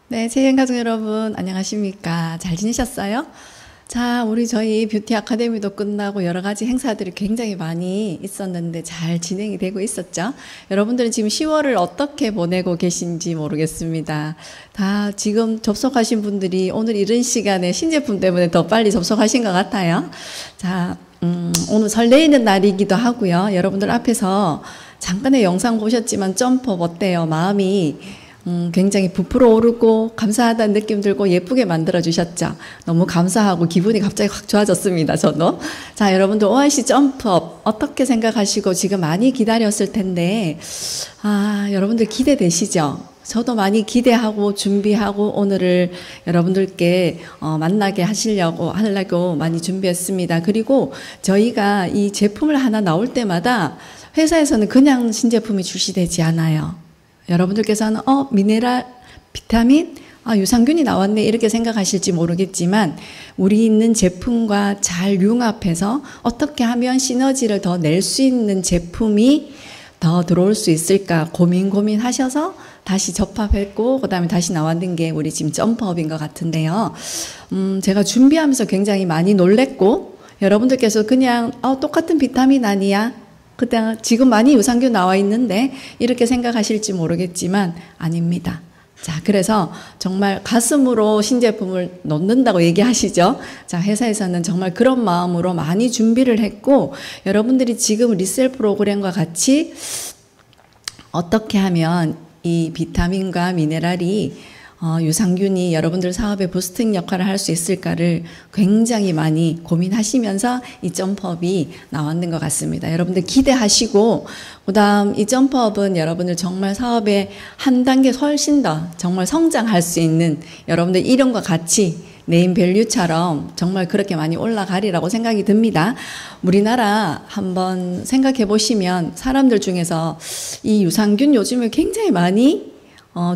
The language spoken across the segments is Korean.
네, 제이행가족 여러분, 안녕하십니까? 잘 지내셨어요? 자, 저희 뷰티 아카데미도 끝나고 여러 가지 행사들이 굉장히 많이 있었는데 잘 진행이 되고 있었죠? 여러분들은 지금 10월을 어떻게 보내고 계신지 모르겠습니다. 다 지금 접속하신 분들이 오늘 이런 시간에 신제품 때문에 더 빨리 접속하신 것 같아요. 자, 오늘 설레이는 날이기도 하고요. 여러분들 앞에서 잠깐의 영상 보셨지만 점프 어때요? 마음이 굉장히 부풀어 오르고 감사하다는 느낌 들고 예쁘게 만들어 주셨죠. 너무 감사하고 기분이 갑자기 확 좋아졌습니다. 저도. 자, 여러분들 OIC 점프업 어떻게 생각하시고 지금 많이 기다렸을 텐데 여러분들 기대되시죠? 저도 많이 기대하고 준비하고 오늘을 여러분들께 만나게 하려고 많이 준비했습니다. 그리고 저희가 이 제품을 하나 나올 때마다 회사에서는 그냥 신제품이 출시되지 않아요. 여러분들께서는 미네랄, 비타민, 유산균이 나왔네 이렇게 생각하실지 모르겠지만 우리 있는 제품과 잘 융합해서 어떻게 하면 시너지를 더 낼 수 있는 제품이 더 들어올 수 있을까 고민하셔서 다시 접합했고 그 다음에 다시 나왔는 게 우리 지금 점프업인 것 같은데요. 제가 준비하면서 굉장히 많이 놀랬고 여러분들께서 그냥 똑같은 비타민 아니야? 그때 지금 많이 유산균 나와 있는데 이렇게 생각하실지 모르겠지만 아닙니다. 자, 그래서 정말 가슴으로 신제품을 넣는다고 얘기하시죠. 자, 회사에서는 정말 그런 마음으로 많이 준비를 했고 여러분들이 지금 리셀 프로그램과 같이 어떻게 하면 이 비타민과 미네랄이 유산균이 여러분들 사업의 부스팅 역할을 할 수 있을까를 굉장히 많이 고민하시면서 이 점프업이 나왔는 것 같습니다. 여러분들 기대하시고 그다음 이 점프업은 여러분들 정말 사업의 한 단계 훨씬 더 정말 성장할 수 있는 여러분들 이름과 같이 네임밸류처럼 정말 그렇게 많이 올라가리라고 생각이 듭니다. 우리나라 한번 생각해 보시면 사람들 중에서 이 유산균 요즘에 굉장히 많이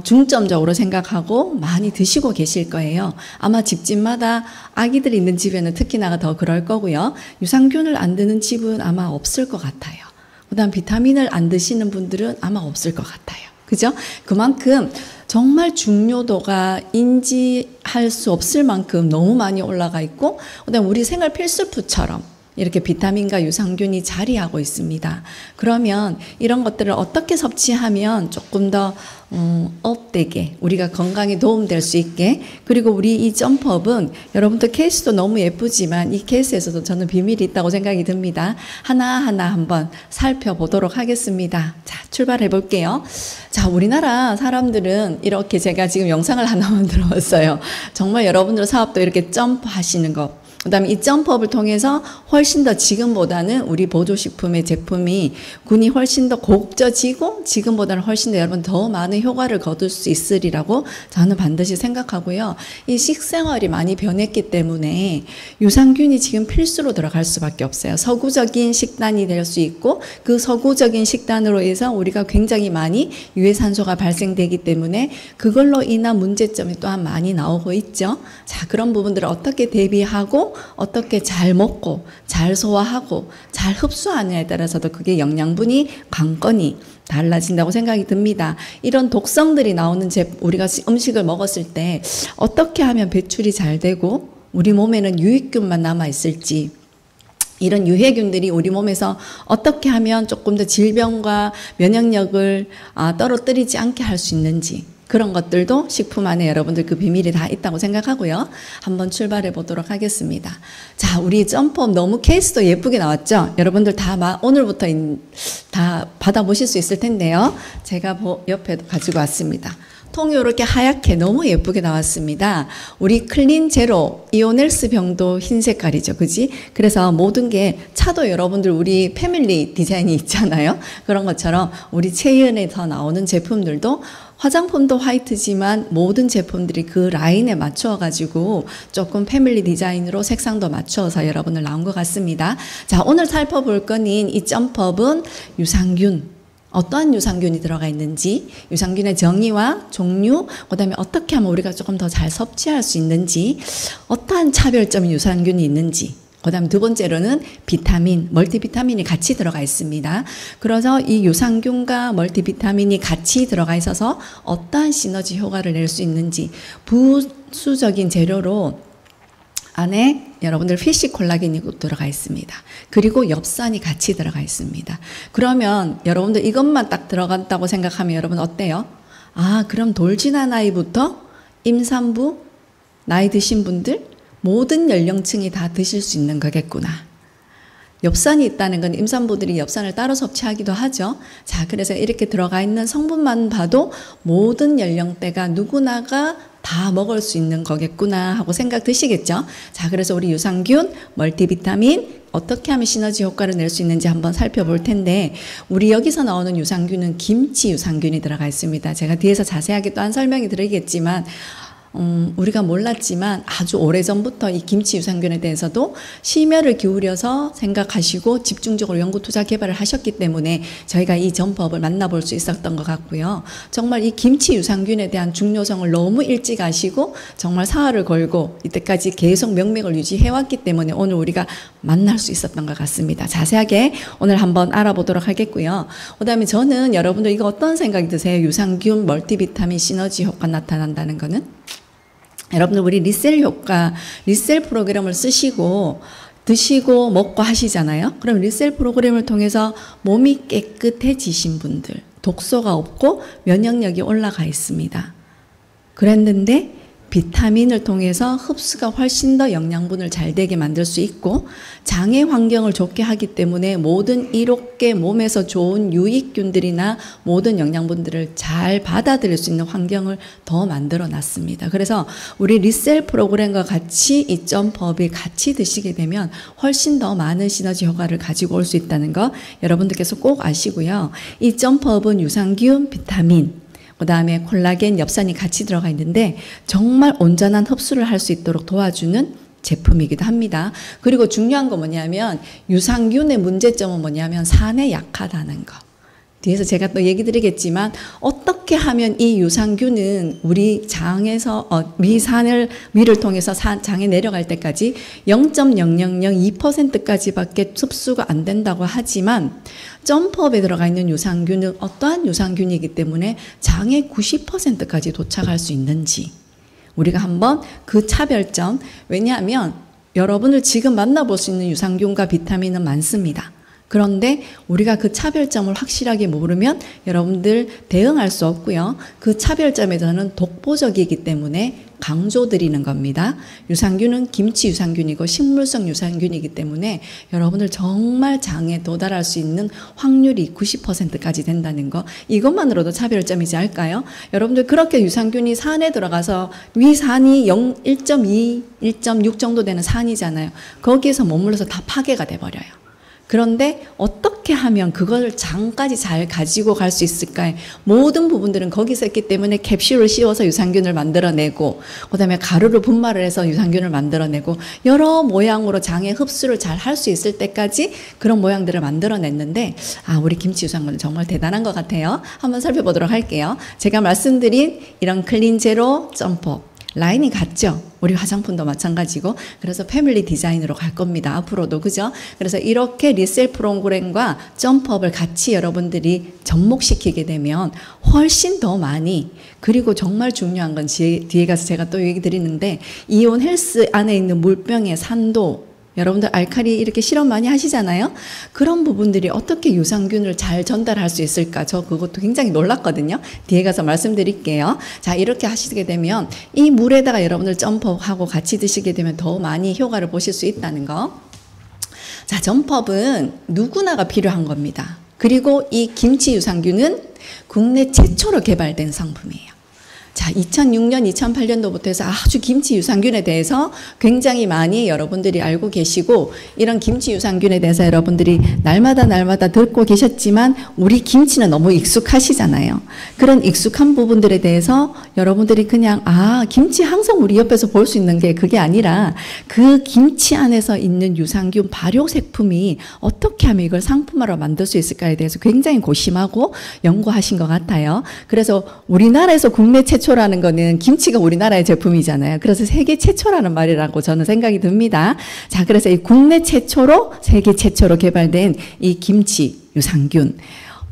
중점적으로 생각하고 많이 드시고 계실 거예요. 아마 집집마다 아기들 있는 집에는 특히나 더 그럴 거고요. 유산균을 안 드는 집은 아마 없을 것 같아요. 그다음 비타민을 안 드시는 분들은 아마 없을 것 같아요. 그죠? 그만큼 정말 중요도가 인지할 수 없을 만큼 너무 많이 올라가 있고 그다음 우리 생활 필수품처럼 이렇게 비타민과 유산균이 자리하고 있습니다. 그러면 이런 것들을 어떻게 섭취하면 조금 더 업되게 우리가 건강에 도움될 수 있게 그리고 우리 이 점프업은 여러분들 케이스도 너무 예쁘지만 이 케이스에서도 저는 비밀이 있다고 생각이 듭니다. 하나하나 한번 살펴보도록 하겠습니다. 자, 출발해 볼게요. 자, 우리나라 사람들은 이렇게 제가 지금 영상을 하나 만들어 봤어요. 정말 여러분들 사업도 이렇게 점프하시는 거 그 다음에 이 점프업을 통해서 훨씬 더 지금보다는 우리 보조식품의 제품이 군이 훨씬 더 고급져지고 지금보다는 훨씬 더 여러분 더 많은 효과를 거둘 수 있으리라고 저는 반드시 생각하고요. 이 식생활이 많이 변했기 때문에 유산균이 지금 필수로 들어갈 수밖에 없어요. 서구적인 식단이 될 수 있고 그 서구적인 식단으로 해서 우리가 굉장히 많이 유해산소가 발생되기 때문에 그걸로 인한 문제점이 또한 많이 나오고 있죠. 자, 그런 부분들을 어떻게 대비하고 어떻게 잘 먹고 잘 소화하고 잘 흡수하느냐에 따라서도 그게 영양분이 관건이 달라진다고 생각이 듭니다. 이런 독성들이 나오는 우리가 음식을 먹었을 때 어떻게 하면 배출이 잘 되고 우리 몸에는 유익균만 남아 있을지 이런 유해균들이 우리 몸에서 어떻게 하면 조금 더 질병과 면역력을 떨어뜨리지 않게 할 수 있는지 그런 것들도 식품 안에 여러분들 그 비밀이 다 있다고 생각하고요. 한번 출발해 보도록 하겠습니다. 자, 우리 점프업 너무 케이스도 예쁘게 나왔죠? 여러분들 다 오늘부터 다 받아보실 수 있을 텐데요. 제가 옆에 가지고 왔습니다. 통이 이렇게 하얗게 너무 예쁘게 나왔습니다. 우리 클린 제로 이오넬스 병도 흰 색깔이죠. 그지? 그래서 모든 게 차도 여러분들 우리 패밀리 디자인이 있잖아요. 그런 것처럼 우리 체인에서 나오는 제품들도 화장품도 화이트지만 모든 제품들이 그 라인에 맞추어 가지고 조금 패밀리 디자인으로 색상도 맞추어서 여러분들 나온 것 같습니다. 자, 오늘 살펴볼 거는 이 점프업은 유산균 어떠한 유산균이 들어가 있는지 유산균의 정의와 종류 그다음에 어떻게 하면 우리가 조금 더 잘 섭취할 수 있는지 어떠한 차별점이 유산균이 있는지 그다음 두 번째로는 비타민, 멀티비타민이 같이 들어가 있습니다. 그래서 이 유산균과 멀티비타민이 같이 들어가 있어서 어떠한 시너지 효과를 낼 수 있는지 부수적인 재료로 안에 여러분들 피쉬 콜라겐이 들어가 있습니다. 그리고 엽산이 같이 들어가 있습니다. 그러면 여러분들 이것만 딱 들어간다고 생각하면 여러분 어때요? 아, 그럼 돌진한 나이부터 임산부, 나이 드신 분들 모든 연령층이 다 드실 수 있는 거겠구나. 엽산이 있다는 건 임산부들이 엽산을 따로 섭취하기도 하죠. 자, 그래서 이렇게 들어가 있는 성분만 봐도 모든 연령대가 누구나가 다 먹을 수 있는 거겠구나 하고 생각 드시겠죠. 자, 그래서 우리 유산균, 멀티비타민 어떻게 하면 시너지 효과를 낼 수 있는지 한번 살펴볼 텐데, 우리 여기서 나오는 유산균은 김치 유산균이 들어가 있습니다. 제가 뒤에서 자세하게 또 한 설명이 드리겠지만 우리가 몰랐지만 아주 오래전부터 이 김치 유산균에 대해서도 심혈을 기울여서 생각하시고 집중적으로 연구 투자 개발을 하셨기 때문에 저희가 이 전법을 만나볼 수 있었던 것 같고요. 정말 이 김치 유산균에 대한 중요성을 너무 일찍 아시고 정말 사활을 걸고 이때까지 계속 명맥을 유지해왔기 때문에 오늘 우리가 만날 수 있었던 것 같습니다. 자세하게 오늘 한번 알아보도록 하겠고요. 그 다음에 저는 여러분들 이거 어떤 생각이 드세요? 유산균 멀티비타민 시너지 효과 나타난다는 거는? 여러분들 우리 리셀 효과, 리셀 프로그램을 쓰시고 드시고 먹고 하시잖아요. 그럼 리셀 프로그램을 통해서 몸이 깨끗해지신 분들, 독소가 없고 면역력이 올라가 있습니다. 그랬는데 비타민을 통해서 흡수가 훨씬 더 영양분을 잘 되게 만들 수 있고 장의 환경을 좋게 하기 때문에 모든 이롭게 몸에서 좋은 유익균들이나 모든 영양분들을 잘 받아들일 수 있는 환경을 더 만들어 놨습니다. 그래서 우리 리셀 프로그램과 같이 이 점법이 같이 드시게 되면 훨씬 더 많은 시너지 효과를 가지고 올 수 있다는 거 여러분들께서 꼭 아시고요. 이 점법은 유산균, 비타민, 그 다음에 콜라겐, 엽산이 같이 들어가 있는데 정말 온전한 흡수를 할 수 있도록 도와주는 제품이기도 합니다. 그리고 중요한 건 뭐냐면 유산균의 문제점은 뭐냐면 산에 약하다는 거. 뒤에서 제가 또 얘기 드리겠지만 어떻게 하면 이 유산균은 우리 장에서 위를 통해서 장에 내려갈 때까지 0.0002%까지밖에 흡수가 안 된다고 하지만 점법에 들어가 있는 유산균은 어떠한 유산균이기 때문에 장의 90%까지 도착할 수 있는지 우리가 한번 그 차별점, 왜냐하면 여러분을 지금 만나볼 수 있는 유산균과 비타민은 많습니다. 그런데 우리가 그 차별점을 확실하게 모르면 여러분들 대응할 수 없고요. 그 차별점에 저는 독보적이기 때문에 강조드리는 겁니다. 유산균은 김치 유산균이고 식물성 유산균이기 때문에 여러분들 정말 장에 도달할 수 있는 확률이 90%까지 된다는 거, 이것만으로도 차별점이지 않을까요? 여러분들 그렇게 유산균이 산에 들어가서 위산이 1.2, 1.6 정도 되는 산이잖아요. 거기에서 머물러서 다 파괴가 돼버려요. 그런데 어떻게 하면 그걸 장까지 잘 가지고 갈 수 있을까요? 모든 부분들은 거기서 있기 때문에 캡슐을 씌워서 유산균을 만들어내고 그 다음에 가루를 분말을 해서 유산균을 만들어내고 여러 모양으로 장의 흡수를 잘 할 수 있을 때까지 그런 모양들을 만들어냈는데 우리 김치 유산균은 정말 대단한 것 같아요. 한번 살펴보도록 할게요. 제가 말씀드린 이런 클린 제로 점퍼 라인이 같죠? 우리 화장품도 마찬가지고 그래서 패밀리 디자인으로 갈 겁니다. 앞으로도 그죠? 그래서 이렇게 리셀 프로그램과 점프업을 같이 여러분들이 접목시키게 되면 훨씬 더 많이, 그리고 정말 중요한 건 뒤에 가서 제가 또 얘기 드리는데 이온 헬스 안에 있는 물병의 산도, 여러분들 알칼리 이렇게 실험 많이 하시잖아요. 그런 부분들이 어떻게 유산균을 잘 전달할 수 있을까? 저 그것도 굉장히 놀랐거든요. 뒤에 가서 말씀드릴게요. 자, 이렇게 하시게 되면 이 물에다가 여러분들 점프하고 같이 드시게 되면 더 많이 효과를 보실 수 있다는 거. 자, 점프업은 누구나가 필요한 겁니다. 그리고 이 김치 유산균은 국내 최초로 개발된 상품이에요. 자, 2006년, 2008년도부터 해서 아주 김치 유산균에 대해서 굉장히 많이 여러분들이 알고 계시고, 이런 김치 유산균에 대해서 여러분들이 날마다 듣고 계셨지만 우리 김치는 너무 익숙하시잖아요. 그런 익숙한 부분들에 대해서 여러분들이 그냥 김치 항상 우리 옆에서 볼 수 있는 게 그게 아니라 그 김치 안에서 있는 유산균 발효식품이 어떻게 하면 이걸 상품화로 만들 수 있을까에 대해서 굉장히 고심하고 연구하신 것 같아요. 그래서 우리나라에서 국내 최초로 최초라는 거는 김치가 우리나라의 제품이잖아요. 그래서 세계 최초라는 말이라고 저는 생각이 듭니다. 자, 그래서 이 국내 최초로, 세계 최초로 개발된 이 김치 유산균.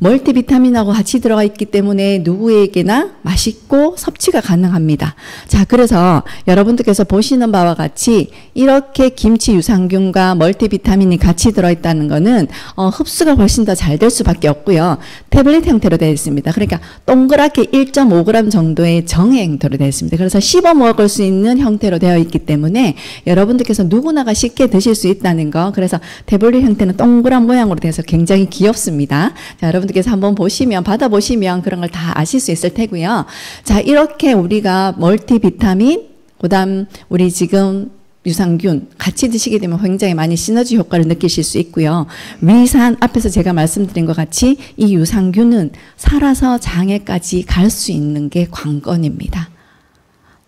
멀티비타민하고 같이 들어가 있기 때문에 누구에게나 맛있고 섭취가 가능합니다. 자, 그래서 여러분들께서 보시는 바와 같이 이렇게 김치 유산균과 멀티비타민이 같이 들어있다는 거는 흡수가 훨씬 더 잘 될 수밖에 없고요. 태블릿 형태로 되어 있습니다. 그러니까 동그랗게 1.5g 정도의 정의 형태로 되어 있습니다. 그래서 씹어 먹을 수 있는 형태로 되어 있기 때문에 여러분들께서 누구나가 쉽게 드실 수 있다는 거. 그래서 태블릿 형태는 동그란 모양으로 돼서 굉장히 귀엽습니다. 자, 여러분들께서 한번 보시면, 받아보시면 그런 걸 다 아실 수 있을 테고요. 자, 이렇게 우리가 멀티비타민, 그다음 우리 지금 유산균 같이 드시게 되면 굉장히 많이 시너지 효과를 느끼실 수 있고요. 위산, 앞에서 제가 말씀드린 것 같이 이 유산균은 살아서 장에까지 갈 수 있는 게 관건입니다.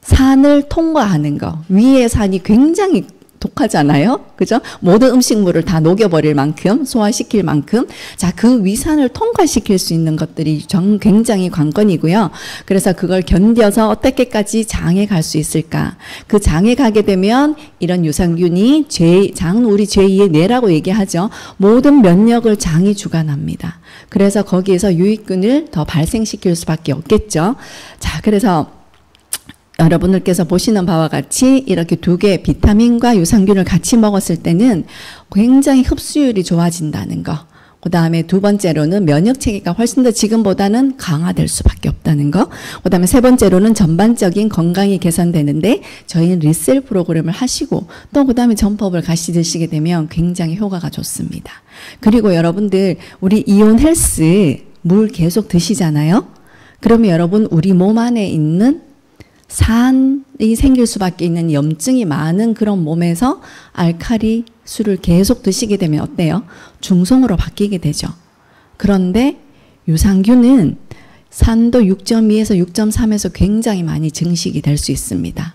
산을 통과하는 거, 위의 산이 굉장히 독하잖아요. 그죠? 모든 음식물을 다 녹여버릴 만큼, 소화시킬 만큼, 자, 그 위산을 통과시킬 수 있는 것들이 굉장히 관건이고요. 그래서 그걸 견뎌서 어떻게까지 장에 갈 수 있을까? 그 장에 가게 되면 이런 유산균이 장은 우리 제2의 뇌라고 얘기하죠. 모든 면역을 장이 주관합니다. 그래서 거기에서 유익균을 더 발생시킬 수밖에 없겠죠. 자, 그래서 여러분들께서 보시는 바와 같이 이렇게 두 개 비타민과 유산균을 같이 먹었을 때는 굉장히 흡수율이 좋아진다는 거. 그 다음에 두 번째로는 면역체계가 훨씬 더 지금보다는 강화될 수밖에 없다는 거. 그 다음에 세 번째로는 전반적인 건강이 개선되는데 저희는 리셀 프로그램을 하시고 또 그 다음에 전법을 같이 드시게 되면 굉장히 효과가 좋습니다. 그리고 여러분들 우리 이온 헬스 물 계속 드시잖아요. 그러면 여러분 우리 몸 안에 있는 산이 생길 수밖에 있는 염증이 많은 그런 몸에서 알칼리 술을 계속 드시게 되면 어때요? 중성으로 바뀌게 되죠. 그런데 유산균은 산도 6.2에서 6.3에서 굉장히 많이 증식이 될 수 있습니다.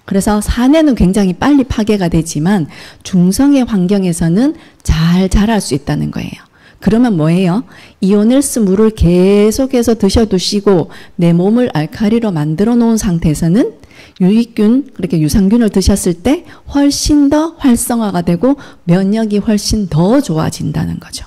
그래서 산에는 굉장히 빨리 파괴가 되지만 중성의 환경에서는 잘 자랄 수 있다는 거예요. 그러면 뭐예요? 이온헬스 물을 계속해서 드셔두시고 내 몸을 알칼리로 만들어 놓은 상태에서는 유익균, 그렇게 유산균을 드셨을 때 훨씬 더 활성화가 되고 면역이 훨씬 더 좋아진다는 거죠.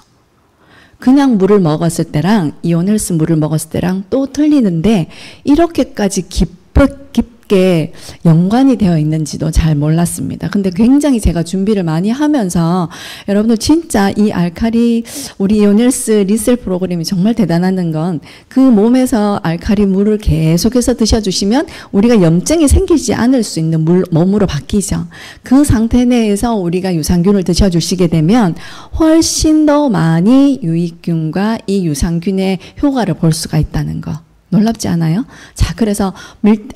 그냥 물을 먹었을 때랑 이온헬스 물을 먹었을 때랑 또 틀리는데 이렇게까지 깊게 연관이 되어 있는지도 잘 몰랐습니다. 근데 굉장히 제가 준비를 많이 하면서 여러분들 진짜 이 알칼리 우리 이온헬스 리셀 프로그램이 정말 대단한 건 그 몸에서 알칼리 물을 계속해서 드셔주시면 우리가 염증이 생기지 않을 수 있는 몸으로 바뀌죠. 그 상태 내에서 우리가 유산균을 드셔주시게 되면 훨씬 더 많이 유익균과 이 유산균의 효과를 볼 수가 있다는 거. 놀랍지 않아요? 자, 그래서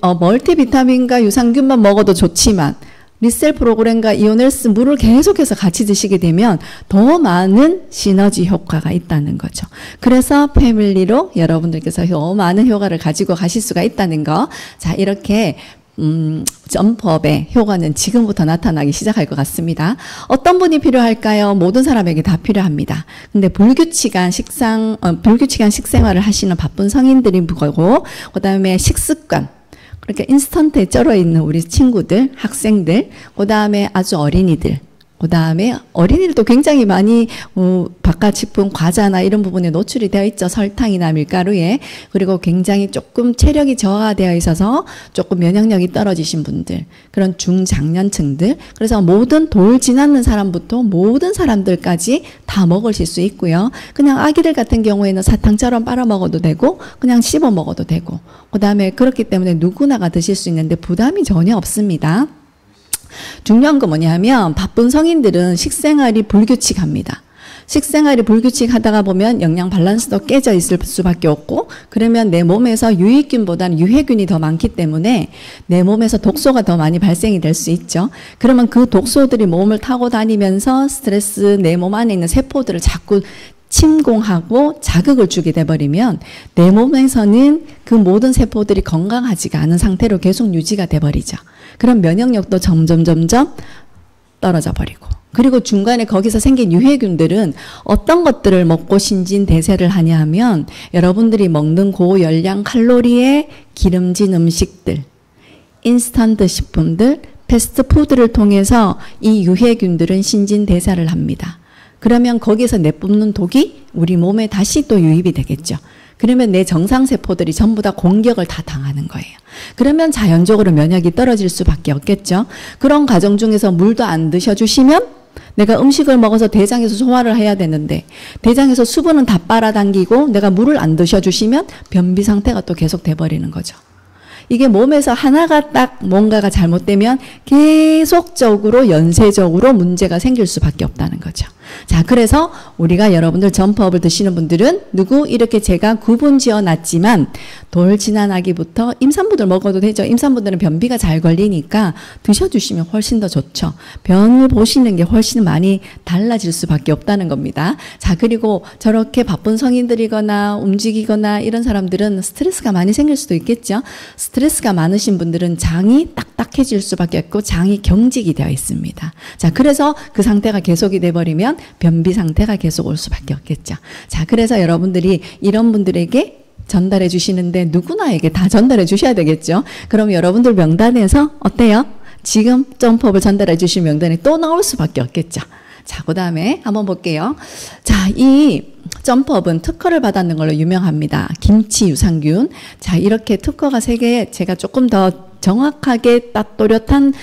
멀티비타민과 유산균만 먹어도 좋지만 리셀 프로그램과 이온헬스 물을 계속해서 같이 드시게 되면 더 많은 시너지 효과가 있다는 거죠. 그래서 패밀리로 여러분들께서 더 많은 효과를 가지고 가실 수가 있다는 거. 자, 이렇게 전법의 효과는 지금부터 나타나기 시작할 것 같습니다. 어떤 분이 필요할까요? 모든 사람에게 다 필요합니다. 근데 불규칙한 식생활을 하시는 바쁜 성인들이 거고, 그 다음에 식습관, 그러니까 인스턴트에 쩔어 있는 우리 친구들, 학생들, 그 다음에 아주 어린이들, 그 다음에 어린이들도 굉장히 많이 바깥식품, 과자나 이런 부분에 노출이 되어 있죠. 설탕이나 밀가루에. 그리고 굉장히 조금 체력이 저하되어 있어서 조금 면역력이 떨어지신 분들, 그런 중장년층들. 그래서 모든 돌 지나는 사람부터 모든 사람들까지 다 먹으실 수 있고요. 그냥 아기들 같은 경우에는 사탕처럼 빨아 먹어도 되고 그냥 씹어 먹어도 되고, 그 다음에 그렇기 때문에 누구나가 드실 수 있는데 부담이 전혀 없습니다. 중요한 건 뭐냐면 바쁜 성인들은 식생활이 불규칙합니다. 식생활이 불규칙하다가 보면 영양 밸런스도 깨져 있을 수밖에 없고, 그러면 내 몸에서 유익균보다는 유해균이 더 많기 때문에 내 몸에서 독소가 더 많이 발생이 될 수 있죠. 그러면 그 독소들이 몸을 타고 다니면서 스트레스, 내 몸 안에 있는 세포들을 자꾸 침공하고 자극을 주게 돼버리면 내 몸에서는 그 모든 세포들이 건강하지가 않은 상태로 계속 유지가 돼버리죠. 그럼 면역력도 점점 떨어져 버리고, 그리고 중간에 거기서 생긴 유해균들은 어떤 것들을 먹고 신진대사를 하냐 하면 여러분들이 먹는 고열량 칼로리의 기름진 음식들, 인스턴트 식품들, 패스트푸드를 통해서 이 유해균들은 신진대사를 합니다. 그러면 거기서 내뿜는 독이 우리 몸에 다시 또 유입이 되겠죠. 그러면 내 정상세포들이 전부 다 공격을 다 당하는 거예요. 그러면 자연적으로 면역이 떨어질 수밖에 없겠죠. 그런 과정 중에서 물도 안 드셔주시면 내가 음식을 먹어서 대장에서 소화를 해야 되는데 대장에서 수분은 다 빨아당기고 내가 물을 안 드셔주시면 변비 상태가 또 계속 돼버리는 거죠. 이게 몸에서 하나가 딱 뭔가가 잘못되면 계속적으로 연쇄적으로 문제가 생길 수밖에 없다는 거죠. 자, 그래서 우리가 여러분들 점프업을 드시는 분들은 이렇게 제가 구분 지어 놨지만 돌 지난 아기부터 임산부들 먹어도 되죠. 임산부들은 변비가 잘 걸리니까 드셔주시면 훨씬 더 좋죠. 병을 보시는 게 훨씬 많이 달라질 수밖에 없다는 겁니다. 자, 그리고 저렇게 바쁜 성인들이거나 움직이거나 이런 사람들은 스트레스가 많이 생길 수도 있겠죠. 스트레스가 많으신 분들은 장이 딱딱해질 수밖에 없고 장이 경직이 되어 있습니다. 자, 그래서 그 상태가 계속이 돼버리면 변비 상태가 계속 올 수밖에 없겠죠. 자, 그래서 여러분들이 이런 분들에게 전달해 주시는데 누구나에게 다 전달해 주셔야 되겠죠. 그럼 여러분들 명단에서 어때요? 지금 점프업을 전달해 주실 명단에 또 나올 수밖에 없겠죠. 자, 그 다음에 한번 볼게요. 자, 이 점프업은 특허를 받았는 걸로 유명합니다. 김치 유산균. 자, 이렇게 특허가 3개 제가 조금 더 정확하게 딱 또렷한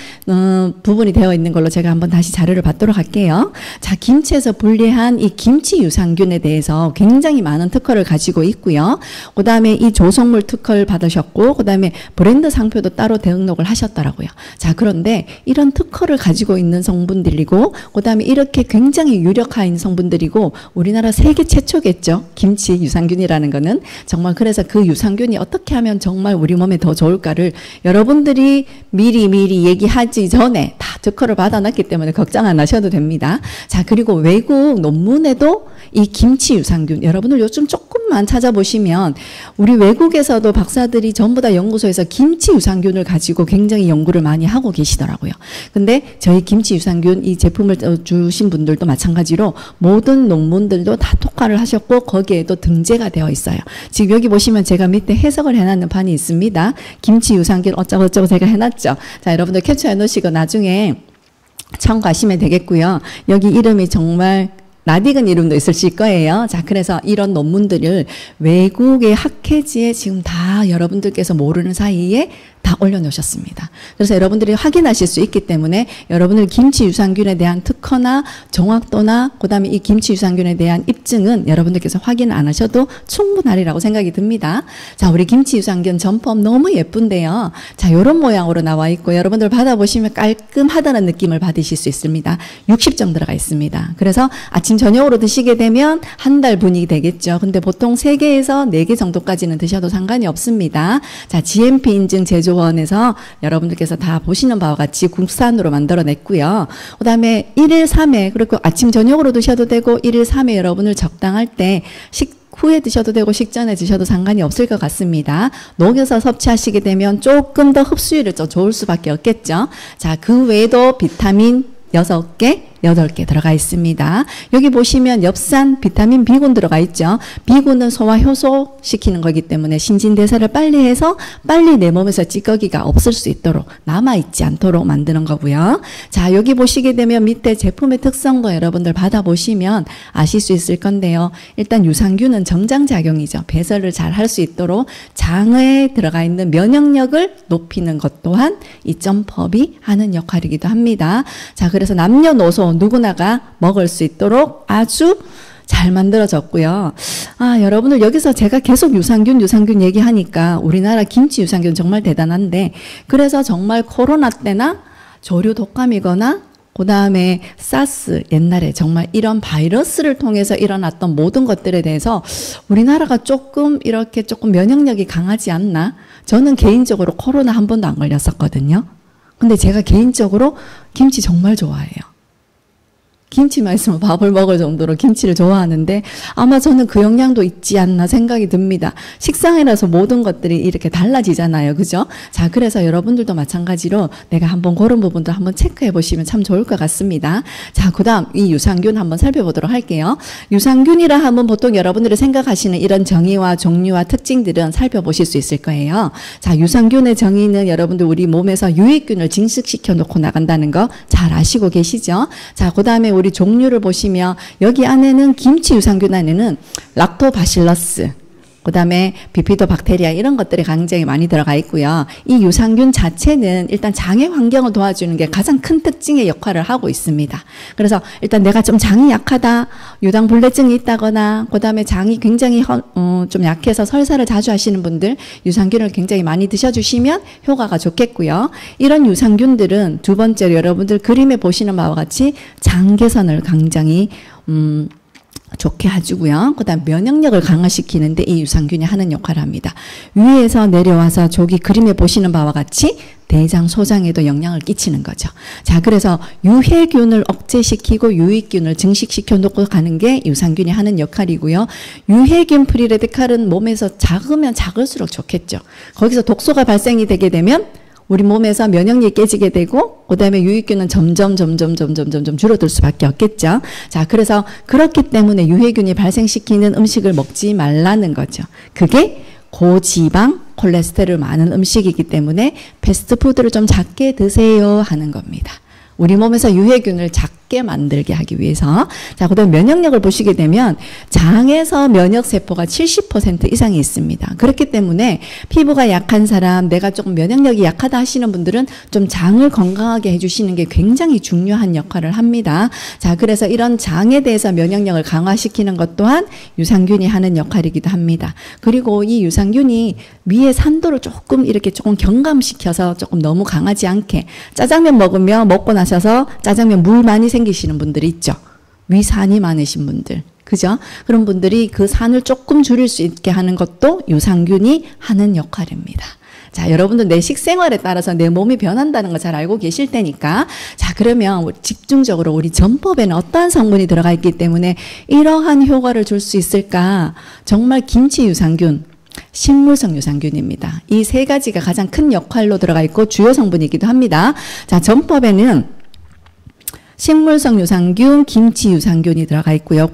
부분이 되어 있는 걸로 제가 한번 다시 자료를 받도록 할게요. 자, 김치에서 분리한 이 김치 유산균에 대해서 굉장히 많은 특허를 가지고 있고요. 그 다음에 이 조성물 특허를 받으셨고, 그 다음에 브랜드 상표도 따로 등록을 하셨더라고요. 자, 그런데 이런 특허를 가지고 있는 성분들이고, 그 다음에 이렇게 굉장히 유력한 성분들이고, 우리나라 세계 최초겠죠. 김치 유산균이라는 거는. 정말 그래서 그 유산균이 어떻게 하면 정말 우리 몸에 더 좋을까를 여러분들이 미리 얘기하지 전에 다 특허를 받아놨기 때문에 걱정 안 하셔도 됩니다. 자, 그리고 외국 논문에도 이 김치 유산균, 여러분들 요즘 조금만 찾아보시면 우리 외국에서도 박사들이 전부 다 연구소에서 김치 유산균을 가지고 굉장히 연구를 많이 하고 계시더라고요. 근데 저희 김치 유산균 이 제품을 주신 분들도 마찬가지로 모든 논문들도 다 특허를 하셨고 거기에도 등재가 되어 있어요. 지금 여기 보시면 제가 밑에 해석을 해놨는 판이 있습니다. 김치 유산균 어쩌고저쩌고 제가 해놨죠. 자, 여러분들 캡처해 놓으시고 나중에 참고하시면 되겠고요. 여기 이름이 정말 낯익은 이름도 있으실 거예요. 자, 그래서 이런 논문들을 외국의 학회지에 지금 다 여러분들께서 모르는 사이에 다 올려놓으셨습니다. 그래서 여러분들이 확인하실 수 있기 때문에 여러분들 김치 유산균에 대한 특허나 정확도나 그다음에 이 김치 유산균에 대한 입증은 여러분들께서 확인 안 하셔도 충분하리라고 생각이 듭니다. 자, 우리 김치 유산균 점퍼업 너무 예쁜데요. 자, 이런 모양으로 나와 있고 여러분들 받아보시면 깔끔하다는 느낌을 받으실 수 있습니다. 60정 들어가 있습니다. 그래서 아침 저녁으로 드시게 되면 한 달 분이 되겠죠. 근데 보통 3개에서 4개 정도까지는 드셔도 상관이 없습니다. 자, GMP 인증 제조원에서 여러분들께서 다 보시는 바와 같이 국산으로 만들어냈고요. 그 다음에 1일 3회, 그리고 아침 저녁으로 드셔도 되고 1일 3회 여러분을 적당할 때 후에 드셔도 되고 식전에 드셔도 상관이 없을 것 같습니다. 녹여서 섭취하시게 되면 조금 더 흡수율이 좀 좋을 수밖에 없겠죠. 자, 그 외에도 비타민 6개, 8개 들어가 있습니다. 여기 보시면 엽산, 비타민 B군 들어가 있죠. B군은 소화 효소 시키는 거기 때문에 신진대사를 빨리 해서 빨리 내 몸에서 찌꺼기가 없을 수 있도록 남아있지 않도록 만드는 거고요. 자, 여기 보시게 되면 밑에 제품의 특성도 여러분들 받아보시면 아실 수 있을 건데요. 일단 유산균은 정장작용이죠. 배설을 잘 할 수 있도록 장에 들어가 있는 면역력을 높이는 것 또한 이 점퍼업이 하는 역할이기도 합니다. 자, 그래서 남녀노소 누구나가 먹을 수 있도록 아주 잘 만들어졌고요. 아, 여러분들 여기서 제가 계속 유산균 얘기하니까 우리나라 김치 유산균 정말 대단한데, 그래서 정말 코로나 때나 조류 독감이거나 그 다음에 사스, 옛날에 정말 이런 바이러스를 통해서 일어났던 모든 것들에 대해서 우리나라가 조금 면역력이 강하지 않나? 저는 개인적으로 코로나 한 번도 안 걸렸었거든요. 근데 제가 개인적으로 김치 정말 좋아해요. 김치만 있으면 밥을 먹을 정도로 김치를 좋아하는데 아마 저는 그 영향도 있지 않나 생각이 듭니다. 식상이라서 모든 것들이 이렇게 달라지잖아요. 그죠? 자, 그래서 여러분들도 마찬가지로 내가 한번 그런 부분도 한번 체크해 보시면 참 좋을 것 같습니다. 자, 그 다음 이 유산균 한번 살펴보도록 할게요. 유산균이라 하면 보통 여러분들이 생각하시는 이런 정의와 종류와 특징들은 살펴보실 수 있을 거예요. 자, 유산균의 정의는 여러분들 우리 몸에서 유익균을 증식시켜 놓고 나간다는 거 잘 아시고 계시죠? 자, 그 다음에 우리 종류를 보시면 여기 안에는 김치 유산균 안에는 락토바실러스, 그 다음에 비피도박테리아 이런 것들이 굉장히 많이 들어가 있고요. 이 유산균 자체는 일단 장의 환경을 도와주는 게 가장 큰 특징의 역할을 하고 있습니다. 그래서 일단 내가 좀 장이 약하다, 유당불내증이 있다거나, 그 다음에 장이 굉장히 좀 약해서 설사를 자주 하시는 분들 유산균을 굉장히 많이 드셔주시면 효과가 좋겠고요. 이런 유산균들은 두 번째로 여러분들 그림에 보시는 바와 같이 장 개선을 굉장히 좋게 해주고요. 그 다음 면역력을 강화시키는데 이 유산균이 하는 역할을 합니다. 위에서 내려와서 저기 그림에 보시는 바와 같이 대장, 소장에도 영향을 끼치는 거죠. 자, 그래서 유해균을 억제시키고 유익균을 증식시켜 놓고 가는 게 유산균이 하는 역할이고요. 유해균 프리레디칼은 몸에서 작으면 작을수록 좋겠죠. 거기서 독소가 발생이 되게 되면 우리 몸에서 면역력이 깨지게 되고 그다음에 유익균은 점점 줄어들 수밖에 없겠죠. 자, 그래서 그렇기 때문에 유해균이 발생시키는 음식을 먹지 말라는 거죠. 그게 고지방, 콜레스테롤 많은 음식이기 때문에 패스트푸드를 좀 작게 드세요 하는 겁니다. 우리 몸에서 유해균을 작게 만들게 하기 위해서. 자, 그다음 면역력을 보시게 되면 장에서 면역세포가 70% 이상이 있습니다. 그렇기 때문에 피부가 약한 사람, 내가 조금 면역력이 약하다 하시는 분들은 좀 장을 건강하게 해주시는 게 굉장히 중요한 역할을 합니다. 자, 그래서 이런 장에 대해서 면역력을 강화시키는 것 또한 유산균이 하는 역할이기도 합니다. 그리고 이 유산균이 위의 산도를 조금 이렇게 조금 경감시켜서 조금 너무 강하지 않게, 짜장면 먹으면 먹고 나셔서 짜장면 물 많이 생기시는 분들이 있죠. 위 산이 많으신 분들. 그죠? 그런 분들이 그 산을 조금 줄일 수 있게 하는 것도 유산균이 하는 역할입니다. 자, 여러분들 내 식생활에 따라서 내 몸이 변한다는 거 잘 알고 계실 테니까. 자, 그러면 집중적으로 우리 전법에는 어떠한 성분이 들어가 있기 때문에 이러한 효과를 줄 수 있을까? 정말 김치 유산균, 식물성 유산균입니다. 이 세 가지가 가장 큰 역할로 들어가 있고 주요 성분이기도 합니다. 자, 전법에는 식물성 유산균, 김치 유산균이 들어가 있고요.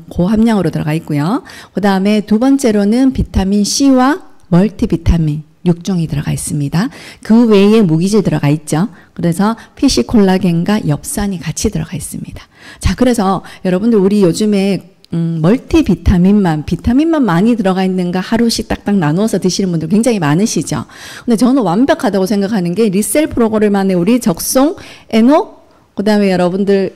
고함량으로 들어가 있고요. 그 다음에 두 번째로는 비타민 C와 멀티비타민 6종이 들어가 있습니다. 그 외에 무기질 들어가 있죠. 그래서 PC 콜라겐과 엽산이 같이 들어가 있습니다. 자, 그래서 여러분들 우리 요즘에 비타민만 많이 들어가 있는가 하루씩 딱딱 나누어서 드시는 분들 굉장히 많으시죠. 근데 저는 완벽하다고 생각하는 게 리셀 프로그램 안에 우리 적송, 에노, 그 다음에 여러분들,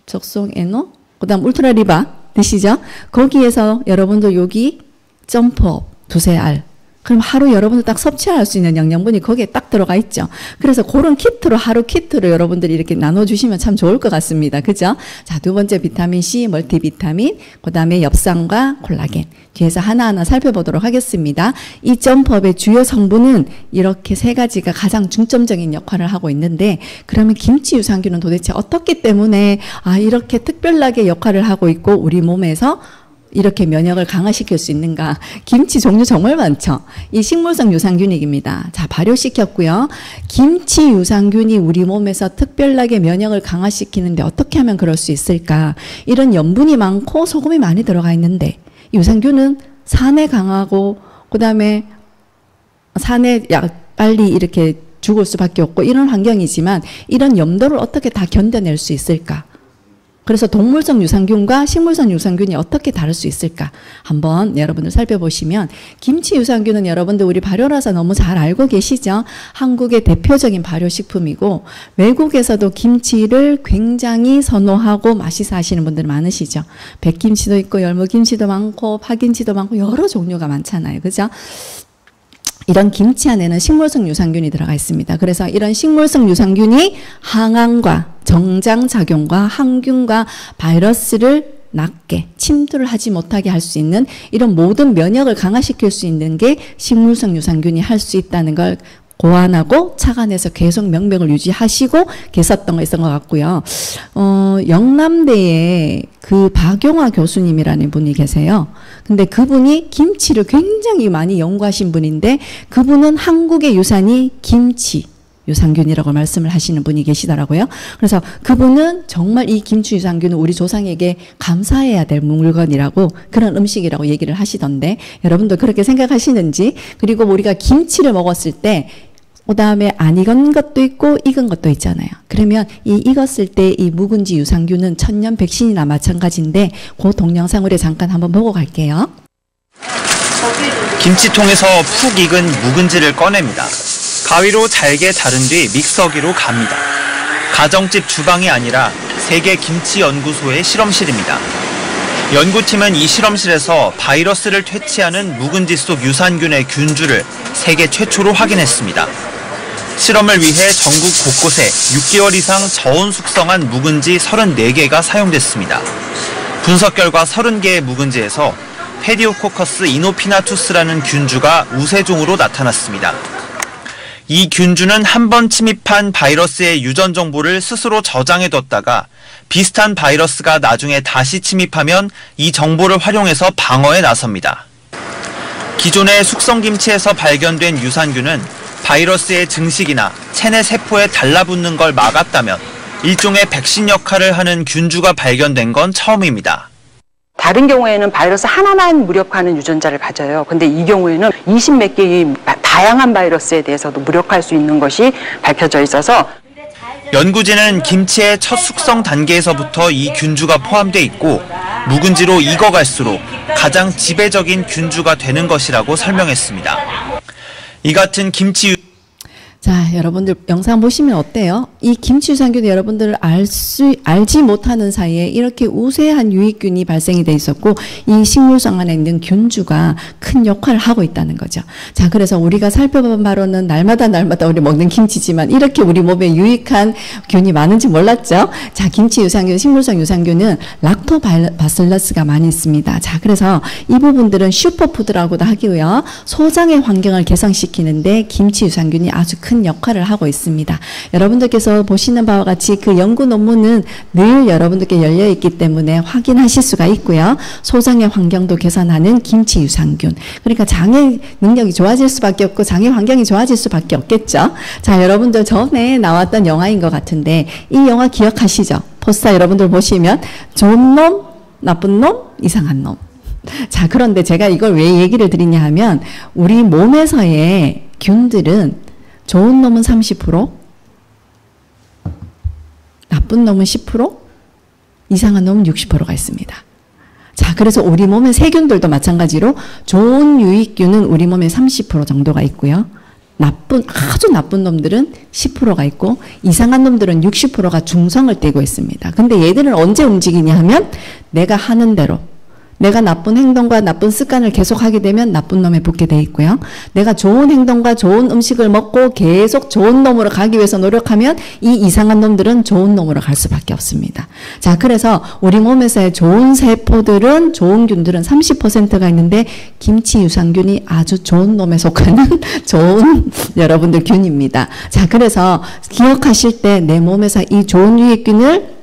적송, 에노, 그 다음 울트라 리바 드시죠? 거기에서 여러분들 여기 점프업, 두세 알. 그럼 하루 여러분들 딱 섭취할 수 있는 영양분이 거기에 딱 들어가 있죠. 그래서 그런 키트로, 하루 키트로 여러분들이 이렇게 나눠주시면 참 좋을 것 같습니다. 그죠? 자, 두 번째 비타민 C, 멀티비타민, 그 다음에 엽산과 콜라겐. 뒤에서 하나하나 살펴보도록 하겠습니다. 이 점프업의 주요 성분은 이렇게 세 가지가 가장 중점적인 역할을 하고 있는데, 그러면 김치 유산균은 도대체 어떻기 때문에 이렇게 특별하게 역할을 하고 있고 우리 몸에서 이렇게 면역을 강화시킬 수 있는가? 김치 종류 정말 많죠. 이 식물성 유산균입니다. 자, 발효시켰고요. 김치 유산균이 우리 몸에서 특별하게 면역을 강화시키는데 어떻게 하면 그럴 수 있을까? 이런 염분이 많고 소금이 많이 들어가 있는데 유산균은 산에 강하고 그다음에 산에 빨리 이렇게 죽을 수밖에 없고 이런 환경이지만 이런 염도를 어떻게 다 견뎌낼 수 있을까? 그래서 동물성 유산균과 식물성 유산균이 어떻게 다를 수 있을까? 한번 여러분들 살펴보시면 김치 유산균은 여러분들 우리 발효라서 너무 잘 알고 계시죠? 한국의 대표적인 발효식품이고 외국에서도 김치를 굉장히 선호하고 맛있어 하시는 분들 많으시죠? 백김치도 있고 열무김치도 많고 파김치도 많고 여러 종류가 많잖아요. 그죠? 이런 김치 안에는 식물성 유산균이 들어가 있습니다. 그래서 이런 식물성 유산균이 항암과 정장작용과 항균과 바이러스를 낮게 침투를 하지 못하게 할 수 있는 이런 모든 면역을 강화시킬 수 있는 게 식물성 유산균이 할 수 있다는 걸 고안하고 착안해서 계속 명맥을 유지하시고 계셨던 거 있었던 것 같고요. 영남대에 그 박용화 교수님이라는 분이 계세요. 근데 그분이 김치를 굉장히 많이 연구하신 분인데 그분은 한국의 유산이 김치 유산균이라고 말씀을 하시는 분이 계시더라고요. 그래서 그분은 정말 이 김치 유산균은 우리 조상에게 감사해야 될 물건이라고 그런 음식이라고 얘기를 하시던데 여러분도 그렇게 생각하시는지 그리고 우리가 김치를 먹었을 때 그다음에 안 익은 것도 있고 익은 것도 있잖아요. 그러면 이 익었을 때 이 묵은지 유산균은 천년 백신이나 마찬가지인데 그 동영상을 잠깐 한번 보고 갈게요. 김치통에서 푹 익은 묵은지를 꺼냅니다. 가위로 잘게 자른 뒤 믹서기로 갑니다. 가정집 주방이 아니라 세계김치연구소의 실험실입니다. 연구팀은 이 실험실에서 바이러스를 퇴치하는 묵은지 속 유산균의 균주를 세계 최초로 확인했습니다. 실험을 위해 전국 곳곳에 6개월 이상 저온 숙성한 묵은지 34개가 사용됐습니다. 분석 결과 30개의 묵은지에서 페디오코커스 이노피나투스라는 균주가 우세종으로 나타났습니다. 이 균주는 한 번 침입한 바이러스의 유전 정보를 스스로 저장해뒀다가 비슷한 바이러스가 나중에 다시 침입하면 이 정보를 활용해서 방어에 나섭니다. 기존의 숙성김치에서 발견된 유산균은 바이러스의 증식이나 체내 세포에 달라붙는 걸 막았다면 일종의 백신 역할을 하는 균주가 발견된 건 처음입니다. 다른 경우에는 바이러스 하나만 무력화하는 유전자를 가져요. 근데 이 경우에는 20몇 개의 다양한 바이러스에 대해서도 무력화할 수 있는 것이 밝혀져 있어서 연구진은 김치의 첫 숙성 단계에서부터 이 균주가 포함돼 있고 묵은지로 익어갈수록 가장 지배적인 균주가 되는 것이라고 설명했습니다. 이 같은 김치 자, 여러분들 영상 보시면 어때요? 이 김치 유산균이 여러분들 알지 못하는 사이에 이렇게 우세한 유익균이 발생이 돼 있었고 이 식물성 안에 있는 균주가 큰 역할을 하고 있다는 거죠. 자, 그래서 우리가 살펴본 바로는 날마다 우리 먹는 김치지만 이렇게 우리 몸에 유익한 균이 많은지 몰랐죠? 자, 김치 유산균, 식물성 유산균은 락토바실러스가 많이 있습니다. 자, 그래서 이 부분들은 슈퍼푸드라고도 하고요. 소장의 환경을 개선시키는데 김치 유산균이 아주 큰 역할을 하고 있습니다. 여러분들께서 보시는 바와 같이 그 연구 논문은 늘 여러분들께 열려 있기 때문에 확인하실 수가 있고요. 소장의 환경도 개선하는 김치 유산균. 그러니까 장의 능력이 좋아질 수밖에 없고 장의 환경이 좋아질 수밖에 없겠죠. 자, 여러분들 전에 나왔던 영화인 것 같은데 이 영화 기억하시죠? 포스터 여러분들 보시면 좋은 놈, 나쁜 놈, 이상한 놈. 자, 그런데 제가 이걸 왜 얘기를 드리냐 하면 우리 몸에서의 균들은 좋은 놈은 30%, 나쁜 놈은 10%, 이상한 놈은 60%가 있습니다. 자, 그래서 우리 몸의 세균들도 마찬가지로 좋은 유익균은 우리 몸에 30% 정도가 있고요. 아주 나쁜 놈들은 10%가 있고 이상한 놈들은 60%가 중성을 띠고 있습니다. 근데 얘들은 언제 움직이냐 하면 내가 하는 대로 내가 나쁜 행동과 나쁜 습관을 계속하게 되면 나쁜 놈에 붙게 돼 있고요. 내가 좋은 행동과 좋은 음식을 먹고 계속 좋은 놈으로 가기 위해서 노력하면 이 이상한 놈들은 좋은 놈으로 갈 수밖에 없습니다. 자, 그래서 우리 몸에서의 좋은 세포들은 좋은 균들은 30%가 있는데 김치 유산균이 아주 좋은 놈에 속하는 좋은 여러분들 균입니다. 자, 그래서 기억하실 때 내 몸에서 이 좋은 유익균을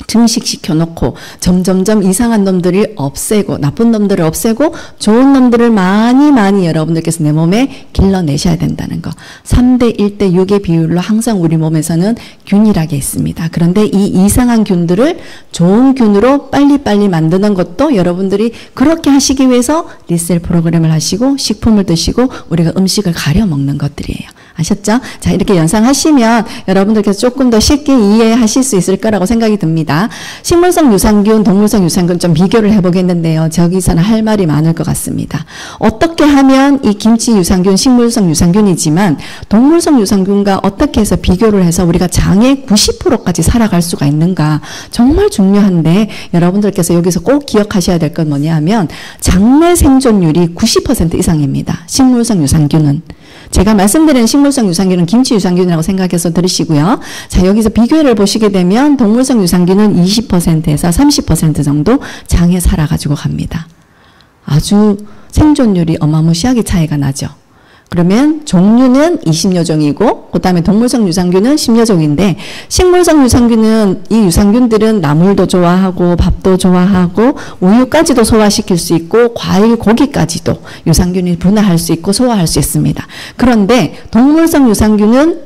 증식시켜 놓고 점점점 이상한 놈들을 없애고 나쁜 놈들을 없애고 좋은 놈들을 많이 여러분들께서 내 몸에 길러내셔야 된다는 거. 3대 1대 6의 비율로 항상 우리 몸에서는 균일하게 있습니다. 그런데 이 이상한 균들을 좋은 균으로 빨리빨리 만드는 것도 여러분들이 그렇게 하시기 위해서 리셀 프로그램을 하시고 식품을 드시고 우리가 음식을 가려 먹는 것들이에요. 아셨죠? 자, 이렇게 연상하시면 여러분들께서 조금 더 쉽게 이해하실 수 있을 거라고 생각이 듭니다. 식물성 유산균, 동물성 유산균 좀 비교를 해보겠는데요. 저기서는 할 말이 많을 것 같습니다. 어떻게 하면 이 김치 유산균, 식물성 유산균이지만 동물성 유산균과 어떻게 해서 비교를 해서 우리가 장의 90%까지 살아갈 수가 있는가? 정말 중요한데 여러분들께서 여기서 꼭 기억하셔야 될 건 뭐냐 하면 장내 생존율이 90% 이상입니다. 식물성 유산균은. 제가 말씀드리는 식물성 유산균은 김치 유산균이라고 생각해서 들으시고요. 자, 여기서 비교를 보시게 되면 동물성 유산균은 20%에서 30% 정도 장에 살아가지고 갑니다. 아주 생존율이 어마무시하게 차이가 나죠. 그러면 종류는 20여 종이고 그다음에 동물성 유산균은 10여 종인데 식물성 유산균은 이 유산균들은 나물도 좋아하고 밥도 좋아하고 우유까지도 소화시킬 수 있고 과일, 고기까지도 유산균이 분해할 수 있고 소화할 수 있습니다. 그런데 동물성 유산균은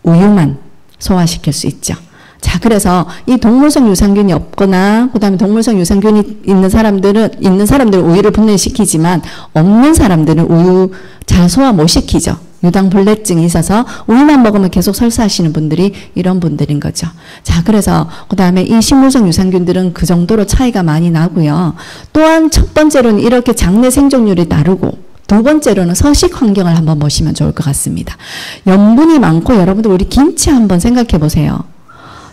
우유만 소화시킬 수 있죠. 자, 그래서 이 동물성 유산균이 없거나 그다음에 동물성 유산균이 있는 사람들은 우유를 분해시키지만 없는 사람들은 우유 잘 소화 못 시키죠. 유당불내증이 있어서 우유만 먹으면 계속 설사하시는 분들이 이런 분들인 거죠. 자, 그래서 그다음에 이 식물성 유산균들은 그 정도로 차이가 많이 나고요. 또한 첫 번째로는 이렇게 장내 생존율이 다르고 두 번째로는 서식 환경을 한번 보시면 좋을 것 같습니다. 염분이 많고 여러분들 우리 김치 한번 생각해 보세요.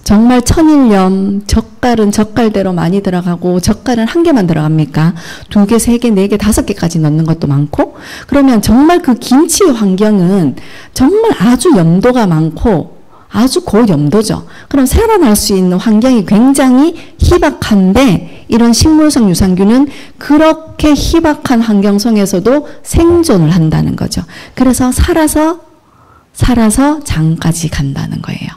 정말 천일염, 젓갈은 젓갈대로 많이 들어가고 젓갈은 한 개만 들어갑니까? 2개, 3개, 4개, 5개까지 넣는 것도 많고 그러면 정말 그 김치 환경은 정말 아주 염도가 많고 아주 고염도죠. 그럼 살아날 수 있는 환경이 굉장히 희박한데 이런 식물성 유산균은 그렇게 희박한 환경 속에서도 생존을 한다는 거죠. 그래서 살아서 장까지 간다는 거예요.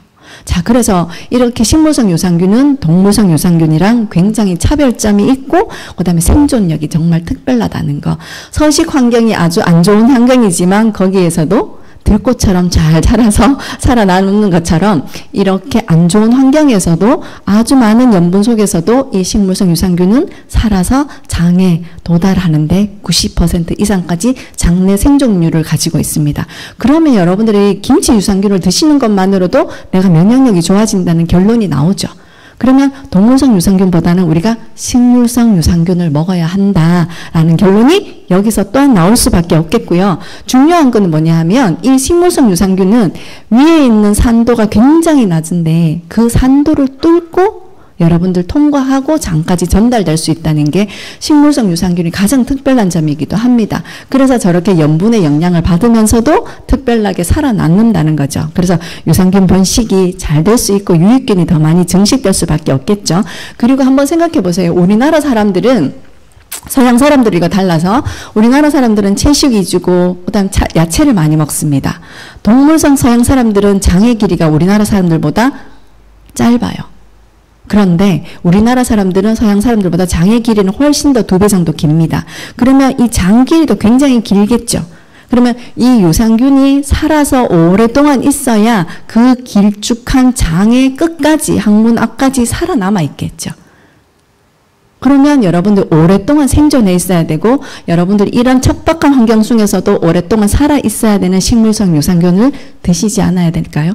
자, 그래서 이렇게 식물성 유산균은 동물성 유산균이랑 굉장히 차별점이 있고 그다음에 생존력이 정말 특별하다는 거. 서식 환경이 아주 안 좋은 환경이지만 거기에서도 들꽃처럼 잘 자라서 살아남는 것처럼 이렇게 안 좋은 환경에서도 아주 많은 염분 속에서도 이 식물성 유산균은 살아서 장에 도달하는데 90% 이상까지 장내 생존율을 가지고 있습니다. 그러면 여러분들이 김치 유산균을 드시는 것만으로도 내가 면역력이 좋아진다는 결론이 나오죠. 그러면 동물성 유산균보다는 우리가 식물성 유산균을 먹어야 한다라는 결론이 여기서 또한 나올 수밖에 없겠고요. 중요한 건 뭐냐 하면 이 식물성 유산균은 위에 있는 산도가 굉장히 낮은데 그 산도를 뚫고 여러분들 통과하고 장까지 전달될 수 있다는 게 식물성 유산균이 가장 특별한 점이기도 합니다. 그래서 저렇게 염분의 영향을 받으면서도 특별하게 살아남는다는 거죠. 그래서 유산균 번식이 잘 될 수 있고 유익균이 더 많이 증식될 수밖에 없겠죠. 그리고 한번 생각해 보세요. 우리나라 사람들은 서양 사람들과 달라서 우리나라 사람들은 채식 위주고 그다음 야채를 많이 먹습니다. 동물성 서양 사람들은 장의 길이가 우리나라 사람들보다 짧아요. 그런데 우리나라 사람들은 서양 사람들보다 장의 길이는 훨씬 더 2배 정도 깁니다. 그러면 이 장 길이도 굉장히 길겠죠. 그러면 이 유산균이 살아서 오랫동안 있어야 그 길쭉한 장의 끝까지 항문 앞까지 살아남아 있겠죠. 그러면 여러분들 오랫동안 생존해 있어야 되고 여러분들 이런 척박한 환경 속에서도 오랫동안 살아 있어야 되는 식물성 유산균을 드시지 않아야 될까요?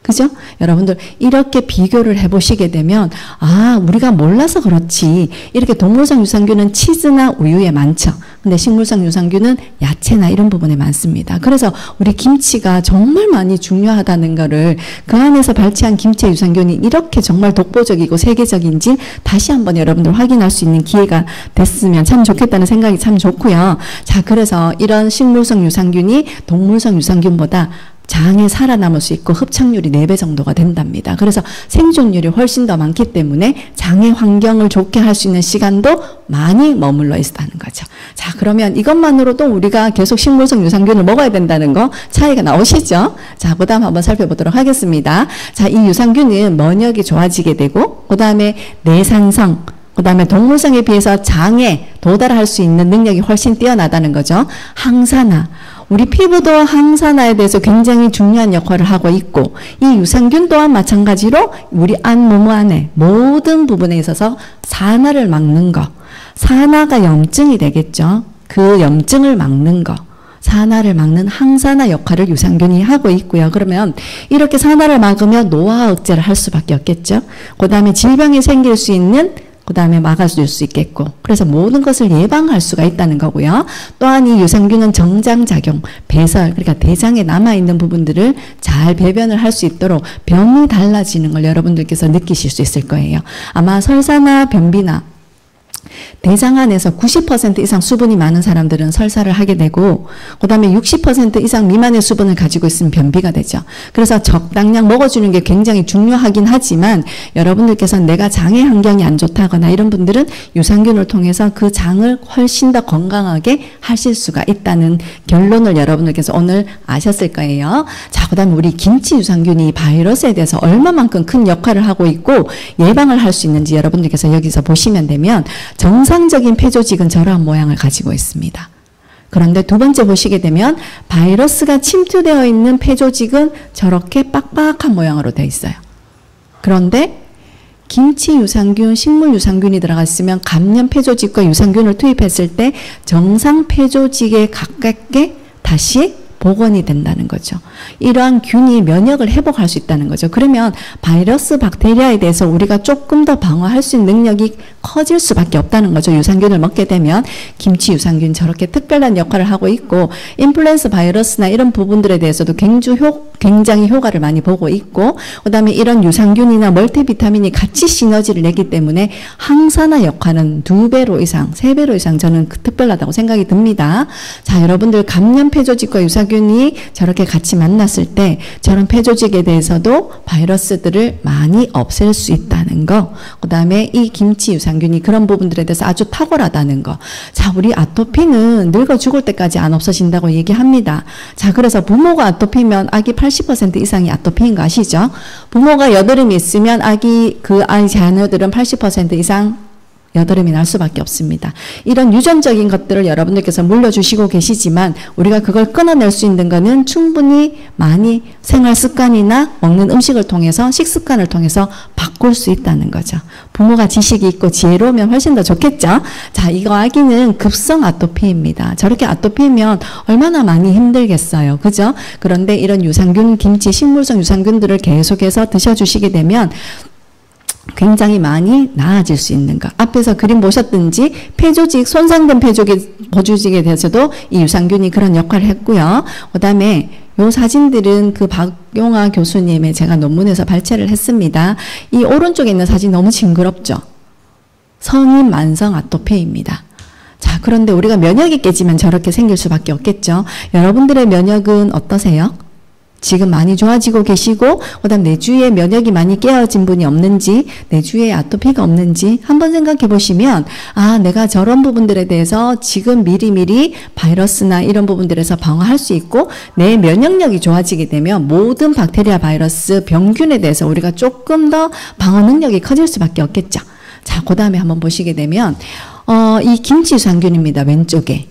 그죠? 여러분들 이렇게 비교를 해보시게 되면 아, 우리가 몰라서 그렇지. 이렇게 동물성 유산균은 치즈나 우유에 많죠. 근데 식물성 유산균은 야채나 이런 부분에 많습니다. 그래서 우리 김치가 정말 많이 중요하다는 거를 그 안에서 발치한 김치 유산균이 이렇게 정말 독보적이고 세계적인지 다시 한번 여러분들 확인할 수 있는 기회가 됐으면 참 좋겠다는 생각이 참 좋고요. 자, 그래서 이런 식물성 유산균이 동물성 유산균보다 장에 살아남을 수 있고 흡착률이 4배 정도가 된답니다. 그래서 생존율이 훨씬 더 많기 때문에 장의 환경을 좋게 할 수 있는 시간도 많이 머물러 있다는 거죠. 자, 그러면 이것만으로도 우리가 계속 식물성 유산균을 먹어야 된다는 거 차이가 나오시죠? 자, 그 다음 한번 살펴보도록 하겠습니다. 자, 이 유산균은 면역이 좋아지게 되고 그 다음에 내산성, 그 다음에 동물성에 비해서 장에 도달할 수 있는 능력이 훨씬 뛰어나다는 거죠. 항산화. 우리 피부도 항산화에 대해서 굉장히 중요한 역할을 하고 있고 이 유산균 또한 마찬가지로 우리 몸 안에 모든 부분에 있어서 산화를 막는 거. 산화가 염증이 되겠죠. 그 염증을 막는 거. 산화를 막는 항산화 역할을 유산균이 하고 있고요. 그러면 이렇게 산화를 막으면 노화 억제를 할 수밖에 없겠죠. 그 다음에 질병이 생길 수 있는 그 다음에 막아줄 수 있겠고 그래서 모든 것을 예방할 수가 있다는 거고요. 또한 이 유산균은 정장작용, 배설 그러니까 대장에 남아있는 부분들을 잘 배변을 할 수 있도록 변이 달라지는 걸 여러분들께서 느끼실 수 있을 거예요. 아마 설사나 변비나 대장 안에서 90% 이상 수분이 많은 사람들은 설사를 하게 되고, 그 다음에 60% 이상 미만의 수분을 가지고 있으면 변비가 되죠. 그래서 적당량 먹어주는 게 굉장히 중요하긴 하지만, 여러분들께서 내가 장의 환경이 안 좋다거나 이런 분들은 유산균을 통해서 그 장을 훨씬 더 건강하게 하실 수가 있다는 결론을 여러분들께서 오늘 아셨을 거예요. 자, 그 다음에 우리 김치 유산균이 바이러스에 대해서 얼마만큼 큰 역할을 하고 있고 예방을 할 수 있는지 여러분들께서 여기서 보시면 되면, 정상적인 폐조직은 저러한 모양을 가지고 있습니다. 그런데 두 번째 보시게 되면 바이러스가 침투되어 있는 폐조직은 저렇게 빡빡한 모양으로 되어 있어요. 그런데 김치 유산균, 식물 유산균이 들어가 있으면 감염 폐조직과 유산균을 투입했을 때 정상 폐조직에 가깝게 다시 복원이 된다는 거죠. 이러한 균이 면역을 회복할 수 있다는 거죠. 그러면 바이러스, 박테리아에 대해서 우리가 조금 더 방어할 수 있는 능력이 커질 수밖에 없다는 거죠. 유산균을 먹게 되면 김치 유산균 저렇게 특별한 역할을 하고 있고, 인플루엔자 바이러스나 이런 부분들에 대해서도 굉장히 효과를 많이 보고 있고, 그 다음에 이런 유산균이나 멀티비타민이 같이 시너지를 내기 때문에 항산화 역할은 2배로 이상, 3배로 이상 저는 특별하다고 생각이 듭니다. 자, 여러분들 감염 폐조직과 유산균이 저렇게 같이 만났을 때 저런 폐조직에 대해서도 바이러스들을 많이 없앨 수 있다는 거, 그 다음에 이 김치 유산균이 그런 부분들에 대해서 아주 탁월하다는 거. 자, 우리 아토피는 늙어 죽을 때까지 안 없어진다고 얘기합니다. 자, 그래서 부모가 아토피면 아기 80% 이상이 아토피인 거 아시죠? 부모가 여드름이 있으면 그 아이 자녀들은 80% 이상 여드름이 날 수밖에 없습니다. 이런 유전적인 것들을 여러분들께서 물려주시고 계시지만 우리가 그걸 끊어낼 수 있는 거는 충분히 많이 생활 습관이나 먹는 음식을 통해서, 식습관을 통해서 바꿀 수 있다는 거죠. 부모가 지식이 있고 지혜로우면 훨씬 더 좋겠죠. 자, 이거 아기는 급성 아토피입니다. 저렇게 아토피면 얼마나 많이 힘들겠어요. 그죠? 그런데 이런 유산균, 김치, 식물성 유산균들을 계속해서 드셔주시게 되면 굉장히 많이 나아질 수 있는 것. 앞에서 그림 보셨든지 폐조직, 손상된 폐조직에 대해서도 이 유산균이 그런 역할을 했고요. 그 다음에 요 사진들은 그 박용아 교수님의 제가 논문에서 발췌를 했습니다. 이 오른쪽에 있는 사진 너무 징그럽죠? 성인 만성 아토피입니다. 자, 그런데 우리가 면역이 깨지면 저렇게 생길 수밖에 없겠죠. 여러분들의 면역은 어떠세요? 지금 많이 좋아지고 계시고, 그 다음 내 주위에 면역이 많이 깨어진 분이 없는지, 내 주위에 아토피가 없는지 한번 생각해 보시면, 아, 내가 저런 부분들에 대해서 지금 미리미리 바이러스나 이런 부분들에서 방어할 수 있고, 내 면역력이 좋아지게 되면 모든 박테리아, 바이러스, 병균에 대해서 우리가 조금 더 방어 능력이 커질 수밖에 없겠죠. 자, 그 다음에 한번 보시게 되면 이 김치 유산균입니다. 왼쪽에.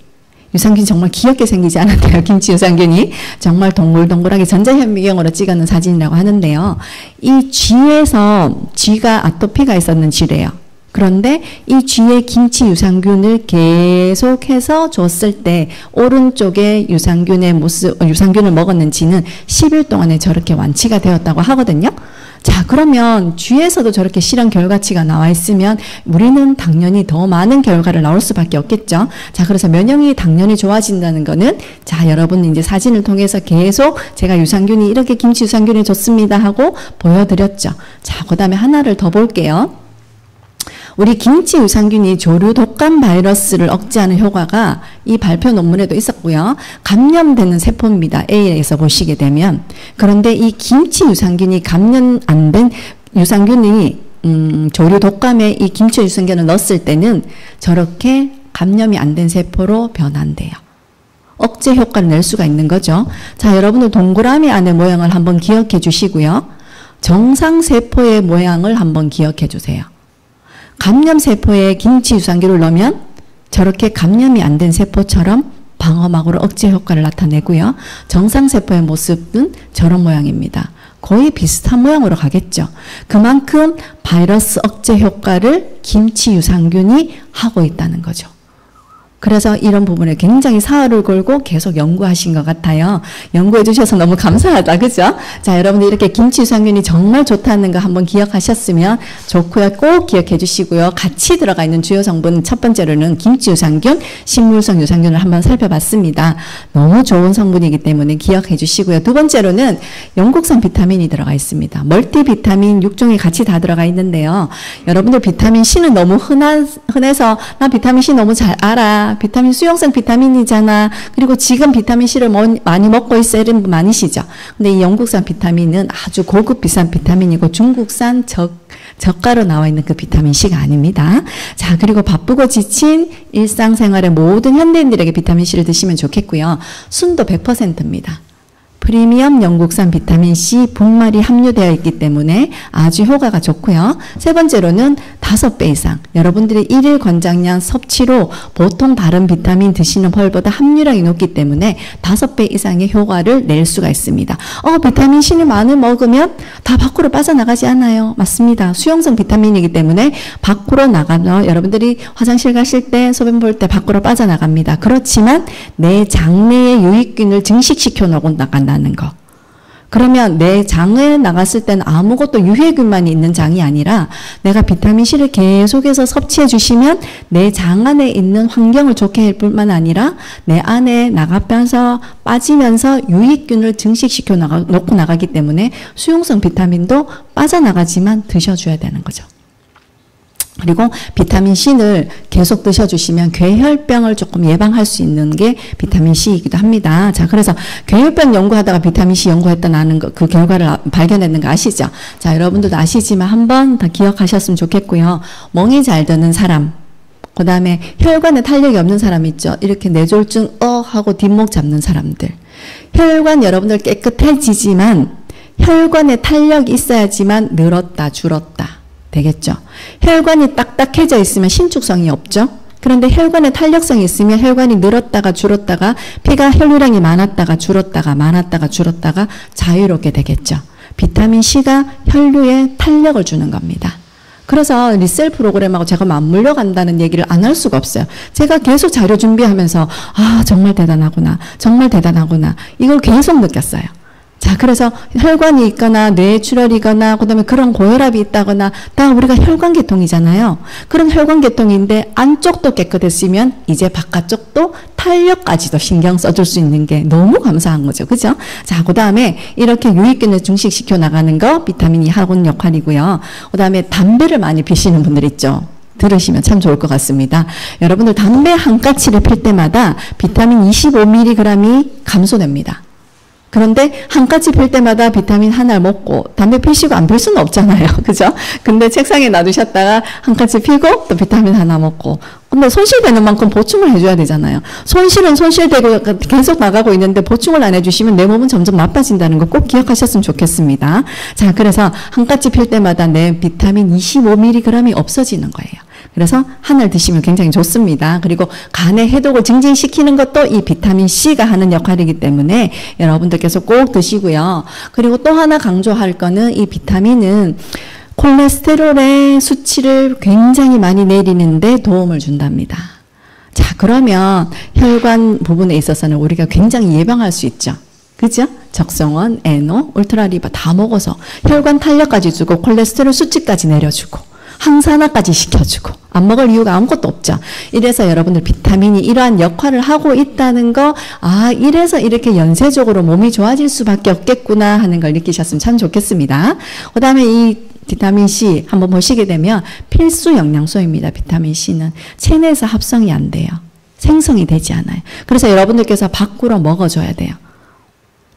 유산균 정말 귀엽게 생기지 않았대요. 김치 유산균이 정말 동글동글하게 전자현미경으로 찍어놓은 사진이라고 하는데요. 이 쥐가 아토피가 있었는 쥐래요. 그런데 이 쥐에 김치 유산균을 계속해서 줬을 때 오른쪽에 유산균을 먹었는 쥐는 10일 동안에 저렇게 완치가 되었다고 하거든요. 자, 그러면 쥐에서도 저렇게 실험 결과치가 나와 있으면 우리는 당연히 더 많은 결과를 나올 수밖에 없겠죠. 자, 그래서 면역력이 당연히 좋아진다는 거는, 자, 여러분 이제 사진을 통해서 계속 제가 유산균이 이렇게 김치 유산균이 좋습니다 하고 보여드렸죠. 자, 그 다음에 하나를 더 볼게요. 우리 김치 유산균이 조류 독감 바이러스를 억제하는 효과가 이 발표 논문에도 있었고요. 감염되는 세포입니다. A에서 보시게 되면. 그런데 이 김치 유산균이 감염 안 된 유산균이 조류 독감에 이 김치 유산균을 넣었을 때는 저렇게 감염이 안 된 세포로 변한대요. 억제 효과를 낼 수가 있는 거죠. 자, 여러분들 동그라미 안의 모양을 한번 기억해 주시고요. 정상 세포의 모양을 한번 기억해 주세요. 감염 세포에 김치 유산균을 넣으면 저렇게 감염이 안 된 세포처럼 방어막으로 억제 효과를 나타내고요. 정상 세포의 모습은 저런 모양입니다. 거의 비슷한 모양으로 가겠죠. 그만큼 바이러스 억제 효과를 김치 유산균이 하고 있다는 거죠. 그래서 이런 부분에 굉장히 사활을 걸고 계속 연구하신 것 같아요. 연구해 주셔서 너무 감사하다. 그죠? 자, 여러분들 이렇게 김치 유산균이 정말 좋다는 거 한번 기억하셨으면 좋고요. 꼭 기억해 주시고요. 같이 들어가 있는 주요 성분 첫 번째로는 김치 유산균, 식물성 유산균을 한번 살펴봤습니다. 너무 좋은 성분이기 때문에 기억해 주시고요. 두 번째로는 영국산 비타민이 들어가 있습니다. 멀티비타민 6종이 같이 다 들어가 있는데요. 여러분들 비타민 C는 너무 흔해서 나 비타민 C 너무 잘 알아. 비타민 수용성 비타민이잖아. 그리고 지금 비타민 C를 많이 먹고 있어 이런 분 많으시죠. 근데 이 영국산 비타민은 아주 고급 비싼 비타민이고 중국산 저가로 나와 있는 그 비타민 C가 아닙니다. 자, 그리고 바쁘고 지친 일상생활의 모든 현대인들에게 비타민 C를 드시면 좋겠고요. 순도 100%입니다. 프리미엄 영국산 비타민C 분말이 함유되어 있기 때문에 아주 효과가 좋고요. 세 번째로는 5배 이상. 여러분들이 일일 권장량 섭취로 보통 다른 비타민 드시는 펄보다 함유량이 높기 때문에 5배 이상의 효과를 낼 수가 있습니다. 비타민C를 많이 먹으면 다 밖으로 빠져나가지 않아요. 맞습니다. 수용성 비타민이기 때문에 밖으로 나가면 여러분들이 화장실 가실 때 소변 볼 때 밖으로 빠져나갑니다. 그렇지만 내 장내의 유익균을 증식시켜 나간다는 거. 그러면 내 장에 나갔을 때는 아무것도 유해균만 있는 장이 아니라 내가 비타민C를 계속해서 섭취해 주시면 내 장 안에 있는 환경을 좋게 할 뿐만 아니라 내 안에 나가면서 빠지면서 유익균을 증식시켜 놓고 나가기 때문에 수용성 비타민도 빠져나가지만 드셔줘야 되는 거죠. 그리고 비타민C를 계속 드셔주시면 괴혈병을 조금 예방할 수 있는 게 비타민C이기도 합니다. 자, 그래서 괴혈병 연구하다가 비타민C 연구했다는 그 결과를 발견했는 거 아시죠? 자, 여러분들도 아시지만 한번 다 기억하셨으면 좋겠고요. 멍이 잘 드는 사람, 그 다음에 혈관에 탄력이 없는 사람 있죠? 이렇게 뇌졸중 하고 뒷목 잡는 사람들. 혈관 여러분들 깨끗해지지만 혈관에 탄력이 있어야지만 늘었다 줄었다 되겠죠. 혈관이 딱딱해져 있으면 신축성이 없죠. 그런데 혈관에 탄력성이 있으면 혈관이 늘었다가 줄었다가 피가 혈류량이 많았다가 줄었다가 자유롭게 되겠죠. 비타민C가 혈류에 탄력을 주는 겁니다. 그래서 리셀 프로그램하고 제가 맞물려 간다는 얘기를 안 할 수가 없어요. 제가 계속 자료 준비하면서 정말 대단하구나. 정말 대단하구나. 이걸 계속 느꼈어요. 자, 그래서 혈관이 있거나 뇌출혈이거나 그다음에 그런 고혈압이 있다거나 다 우리가 혈관계통이잖아요. 그런 혈관계통인데 안쪽도 깨끗했으면 이제 바깥쪽도 탄력까지도 신경 써줄 수 있는 게 너무 감사한 거죠. 그죠? 자, 그다음에 이렇게 유익균을 증식시켜 나가는 거 비타민이 하는 역할이고요. 그다음에 담배를 많이 피시는 분들 있죠. 들으시면 참 좋을 것 같습니다. 여러분들 담배 한 까치를 필 때마다 비타민 25mg이 감소됩니다. 그런데 한 까치 필 때마다 비타민 하나를 먹고 담배 피시고 안 필 수는 없잖아요. 그죠? 근데 책상에 놔두셨다가 한 까치 피고 또 비타민 하나 먹고 근데 손실되는 만큼 보충을 해줘야 되잖아요. 손실은 손실되고 계속 나가고 있는데 보충을 안 해주시면 내 몸은 점점 나빠진다는 거 꼭 기억하셨으면 좋겠습니다. 자, 그래서 한 까치 필 때마다 내 비타민 25mg이 없어지는 거예요. 그래서 하나를 드시면 굉장히 좋습니다. 그리고 간의 해독을 증진시키는 것도 이 비타민C가 하는 역할이기 때문에 여러분들께서 꼭 드시고요. 그리고 또 하나 강조할 거는 이 비타민은 콜레스테롤의 수치를 굉장히 많이 내리는데 도움을 준답니다. 자, 그러면 혈관 부분에 있어서는 우리가 굉장히 예방할 수 있죠. 그죠? 적성원, 에노, 울트라리바 다 먹어서 혈관 탄력까지 주고 콜레스테롤 수치까지 내려주고 항산화까지 시켜주고 안 먹을 이유가 아무것도 없죠. 이래서 여러분들 비타민이 이러한 역할을 하고 있다는 거 이래서 이렇게 연쇄적으로 몸이 좋아질 수밖에 없겠구나 하는 걸 느끼셨으면 참 좋겠습니다. 그 다음에 이 비타민C 한번 보시게 되면 필수 영양소입니다. 비타민C는 체내에서 합성이 안 돼요. 생성이 되지 않아요. 그래서 여러분들께서 밖으로 먹어줘야 돼요.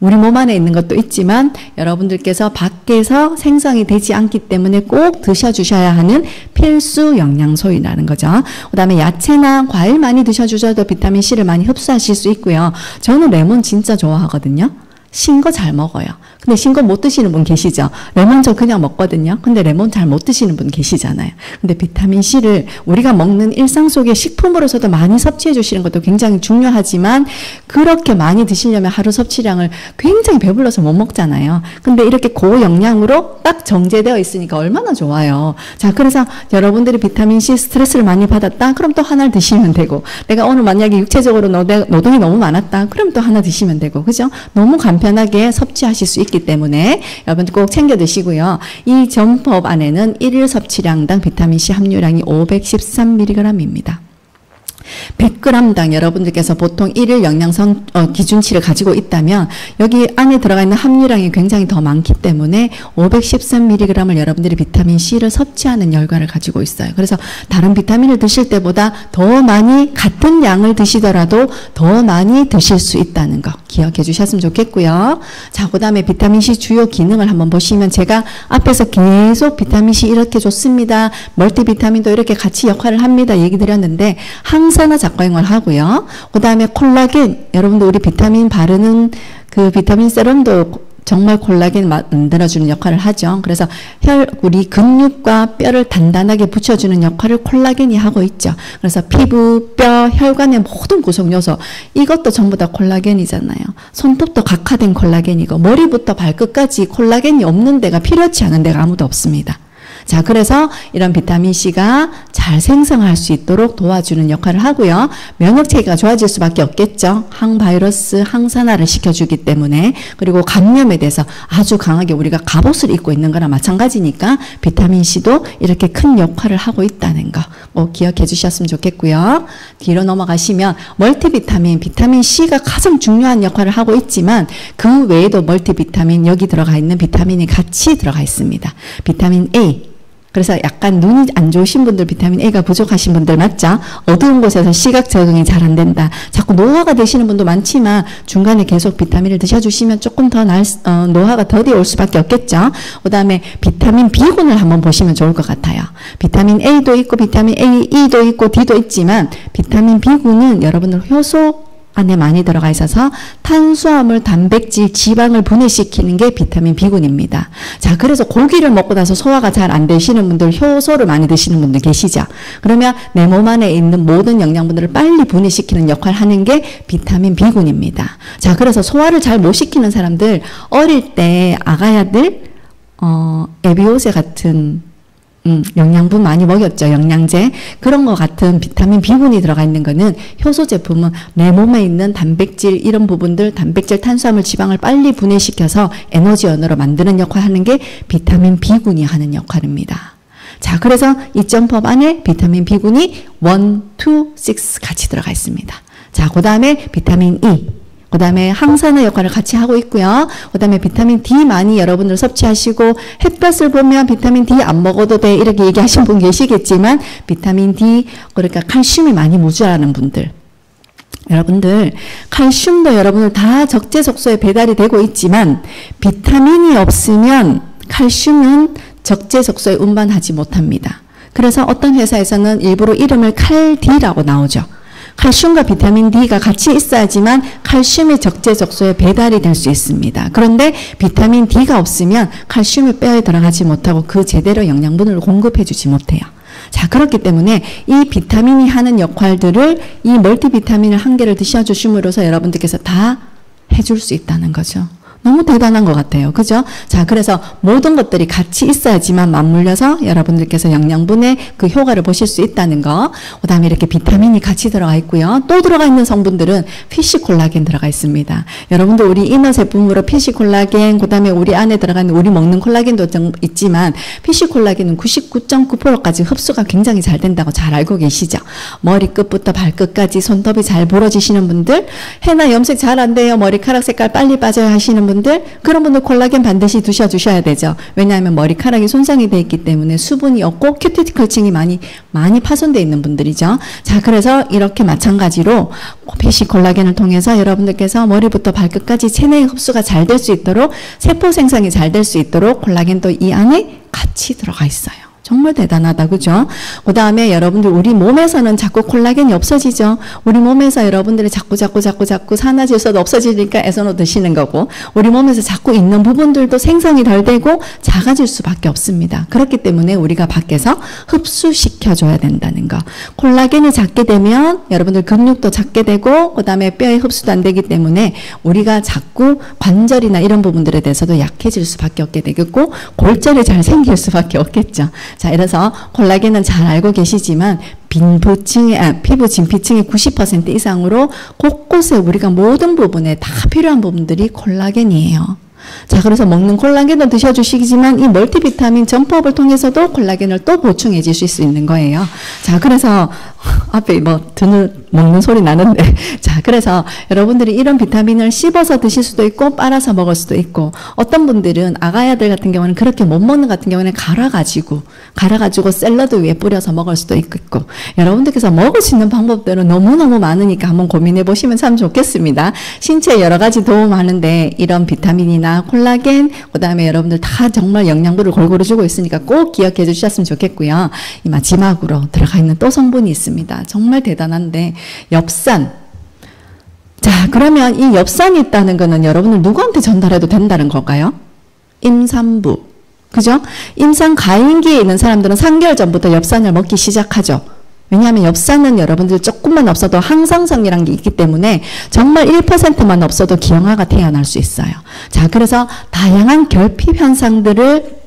우리 몸 안에 있는 것도 있지만 여러분들께서 밖에서 생성이 되지 않기 때문에 꼭 드셔주셔야 하는 필수 영양소이라는 거죠. 그 다음에 야채나 과일 많이 드셔주셔도 비타민C를 많이 흡수하실 수 있고요. 저는 레몬 진짜 좋아하거든요. 신 거 잘 먹어요. 근데 신 거 못 드시는 분 계시죠? 레몬 저 그냥 먹거든요. 근데 레몬 잘 못 드시는 분 계시잖아요. 근데 비타민 C를 우리가 먹는 일상 속의 식품으로서도 많이 섭취해 주시는 것도 굉장히 중요하지만 그렇게 많이 드시려면 하루 섭취량을 굉장히 배불러서 못 먹잖아요. 근데 이렇게 고영양으로 딱 정제되어 있으니까 얼마나 좋아요. 자, 그래서 여러분들이 비타민 C 스트레스를 많이 받았다? 그럼 또 하나를 드시면 되고, 내가 오늘 만약에 육체적으로 노동이 너무 많았다? 그럼 또 하나 드시면 되고, 그죠? 너무 간편하게 섭취하실 수 있기 때문에 여러분들 꼭 챙겨 드시고요. 이 전법 안에는 일일 섭취량당 비타민C 함유량이 513mg입니다. 100g당 여러분들께서 보통 일일 영양성 기준치를 가지고 있다면 여기 안에 들어가 있는 함유량이 굉장히 더 많기 때문에 513mg을 여러분들이 비타민C를 섭취하는 결과를 가지고 있어요. 그래서 다른 비타민을 드실 때보다 더 많이 같은 양을 드시더라도 더 많이 드실 수 있다는 거 기억해 주셨으면 좋겠고요. 자, 그 다음에 비타민C 주요 기능을 한번 보시면 제가 앞에서 계속 비타민C 이렇게 좋습니다. 멀티비타민도 이렇게 같이 역할을 합니다. 얘기 드렸는데 항산화 작용을 하고요. 그 다음에 콜라겐, 여러분들 우리 비타민 바르는 그 비타민 세럼도 정말 콜라겐 만들어주는 역할을 하죠. 그래서 우리 근육과 뼈를 단단하게 붙여주는 역할을 콜라겐이 하고 있죠. 그래서 피부, 뼈, 혈관의 모든 구성 요소 이것도 전부 다 콜라겐이잖아요. 손톱도 각화된 콜라겐이고 머리부터 발끝까지 콜라겐이 없는 데가 필요치 않은 데가 아무도 없습니다. 자, 그래서 이런 비타민C가 잘 생성할 수 있도록 도와주는 역할을 하고요. 면역체계가 좋아질 수밖에 없겠죠. 항바이러스, 항산화를 시켜주기 때문에. 그리고 감염에 대해서 아주 강하게 우리가 갑옷을 입고 있는 거나 마찬가지니까 비타민C도 이렇게 큰 역할을 하고 있다는 거 꼭 기억해 주셨으면 좋겠고요. 뒤로 넘어가시면 멀티비타민, 비타민C가 가장 중요한 역할을 하고 있지만 그 외에도 멀티비타민, 여기 들어가 있는 비타민이 같이 들어가 있습니다. 비타민 A, 그래서 약간 눈이 안 좋으신 분들, 비타민 A가 부족하신 분들 맞죠? 어두운 곳에서 시각 적응이 잘 안 된다. 자꾸 노화가 되시는 분도 많지만 중간에 계속 비타민을 드셔주시면 조금 더 노화가 더디 올 수밖에 없겠죠. 그 다음에 비타민 B군을 한번 보시면 좋을 것 같아요. 비타민 A도 있고 비타민 A, E도 있고 D도 있지만 비타민 B군은 여러분들 효소 안에 많이 들어가 있어서 탄수화물, 단백질, 지방을 분해시키는 게 비타민 B군입니다. 자, 그래서 고기를 먹고 나서 소화가 잘 안 되시는 분들, 효소를 많이 드시는 분들 계시죠? 그러면 내 몸 안에 있는 모든 영양분들을 빨리 분해시키는 역할을 하는 게 비타민 B군입니다. 자, 그래서 소화를 잘 못 시키는 사람들, 어릴 때 아가야들, 에비오세 같은 영양분 많이 먹였죠. 영양제. 그런 것 같은 비타민 B군이 들어가 있는 거는 효소 제품은 내 몸에 있는 단백질 이런 부분들, 단백질, 탄수화물, 지방을 빨리 분해시켜서 에너지원으로 만드는 역할을 하는 게 비타민 B군이 하는 역할입니다. 자, 그래서 이 점법 안에 비타민 B군이 1, 2, 6 같이 들어가 있습니다. 자, 그 다음에 비타민 E. 그 다음에 항산화 역할을 같이 하고 있고요. 그 다음에 비타민 D 많이 여러분들 섭취하시고 햇볕을 보면 비타민 D 안 먹어도 돼 이렇게 얘기하신 분 계시겠지만 비타민 D, 그러니까 칼슘이 많이 모자라는 분들, 여러분들 칼슘도 여러분들 다 적재적소에 배달이 되고 있지만 비타민이 없으면 칼슘은 적재적소에 운반하지 못합니다. 그래서 어떤 회사에서는 일부러 이름을 칼D라고 나오죠. 칼슘과 비타민 D가 같이 있어야지만 칼슘이 적재적소에 배달이 될 수 있습니다. 그런데 비타민 D가 없으면 칼슘이 뼈에 들어가지 못하고 그 제대로 영양분을 공급해 주지 못해요. 자, 그렇기 때문에 이 비타민이 하는 역할들을 이 멀티비타민을 한 개를 드셔주심으로써 여러분들께서 다 해줄 수 있다는 거죠. 너무 대단한 것 같아요. 그죠? 자, 그래서 모든 것들이 같이 있어야지만 맞물려서 여러분들께서 영양분의 그 효과를 보실 수 있다는 거. 그 다음에 이렇게 비타민이 같이 들어가 있고요. 또 들어가 있는 성분들은 피쉬 콜라겐 들어가 있습니다. 여러분들 우리 이너 제품으로 피쉬 콜라겐, 그 다음에 우리 안에 들어가는 우리 먹는 콜라겐도 있지만 피쉬 콜라겐은 99.9%까지 흡수가 굉장히 잘 된다고 잘 알고 계시죠? 머리끝부터 발끝까지 손톱이 잘 부러지시는 분들, 해나 염색 잘 안 돼요. 머리카락 색깔 빨리 빠져야 하시는 분들, 그런 분들 콜라겐 반드시 드셔주셔야 되죠. 왜냐하면 머리카락이 손상이 되어 있기 때문에 수분이 없고 큐티클층이 많이 파손되어 있는 분들이죠. 자, 그래서 이렇게 마찬가지로 피쉬 콜라겐을 통해서 여러분들께서 머리부터 발끝까지 체내 흡수가 잘 될 수 있도록, 세포 생성이 잘 될 수 있도록 콜라겐도 이 안에 같이 들어가 있어요. 정말 대단하다. 그죠? 그 다음에 여러분들 우리 몸에서는 자꾸 콜라겐이 없어지죠. 우리 몸에서 여러분들이 자꾸 산화질소도 없어지니까 에서노 드시는 거고, 우리 몸에서 자꾸 있는 부분들도 생성이 덜 되고 작아질 수밖에 없습니다. 그렇기 때문에 우리가 밖에서 흡수시켜줘야 된다는 거. 콜라겐이 작게 되면 여러분들 근육도 작게 되고, 그 다음에 뼈에 흡수도 안 되기 때문에 우리가 자꾸 관절이나 이런 부분들에 대해서도 약해질 수밖에 없게 되겠고, 골절이 잘 생길 수밖에 없겠죠. 자, 이래서 콜라겐은 잘 알고 계시지만 피부 진피층의 90% 이상으로 곳곳에 우리가 모든 부분에 다 필요한 부분들이 콜라겐이에요. 자, 그래서 먹는 콜라겐도 드셔주시지만 이 멀티비타민 점프업을 통해서도 콜라겐을 또 보충해 주실 수 있는 거예요. 자, 그래서 앞에 먹는 소리 나는데, 자, 그래서 여러분들이 이런 비타민을 씹어서 드실 수도 있고 빨아서 먹을 수도 있고, 어떤 분들은 아가야들 같은 경우는 그렇게 못 먹는 같은 경우는 갈아가지고 샐러드 위에 뿌려서 먹을 수도 있고, 여러분들께서 먹을 수 있는 방법들은 너무너무 많으니까 한번 고민해 보시면 참 좋겠습니다. 신체에 여러 가지 도움하는데 이런 비타민이나 콜라겐, 그 다음에 여러분들 다 정말 영양분을 골고루 주고 있으니까 꼭 기억해 주셨으면 좋겠고요. 이 마지막으로 들어가 있는 또 성분이 있습니다. 정말 대단한데, 엽산. 자, 그러면 이 엽산이 있다는 거는 여러분들 누구한테 전달해도 된다는 걸까요? 임산부. 그죠? 임상 가임기에 있는 사람들은 3개월 전부터 엽산을 먹기 시작하죠. 왜냐하면 엽산은 여러분들 조금만 없어도 항상성이라는 게 있기 때문에 정말 1%만 없어도 기형아가 태어날 수 있어요. 자, 그래서 다양한 결핍 현상들을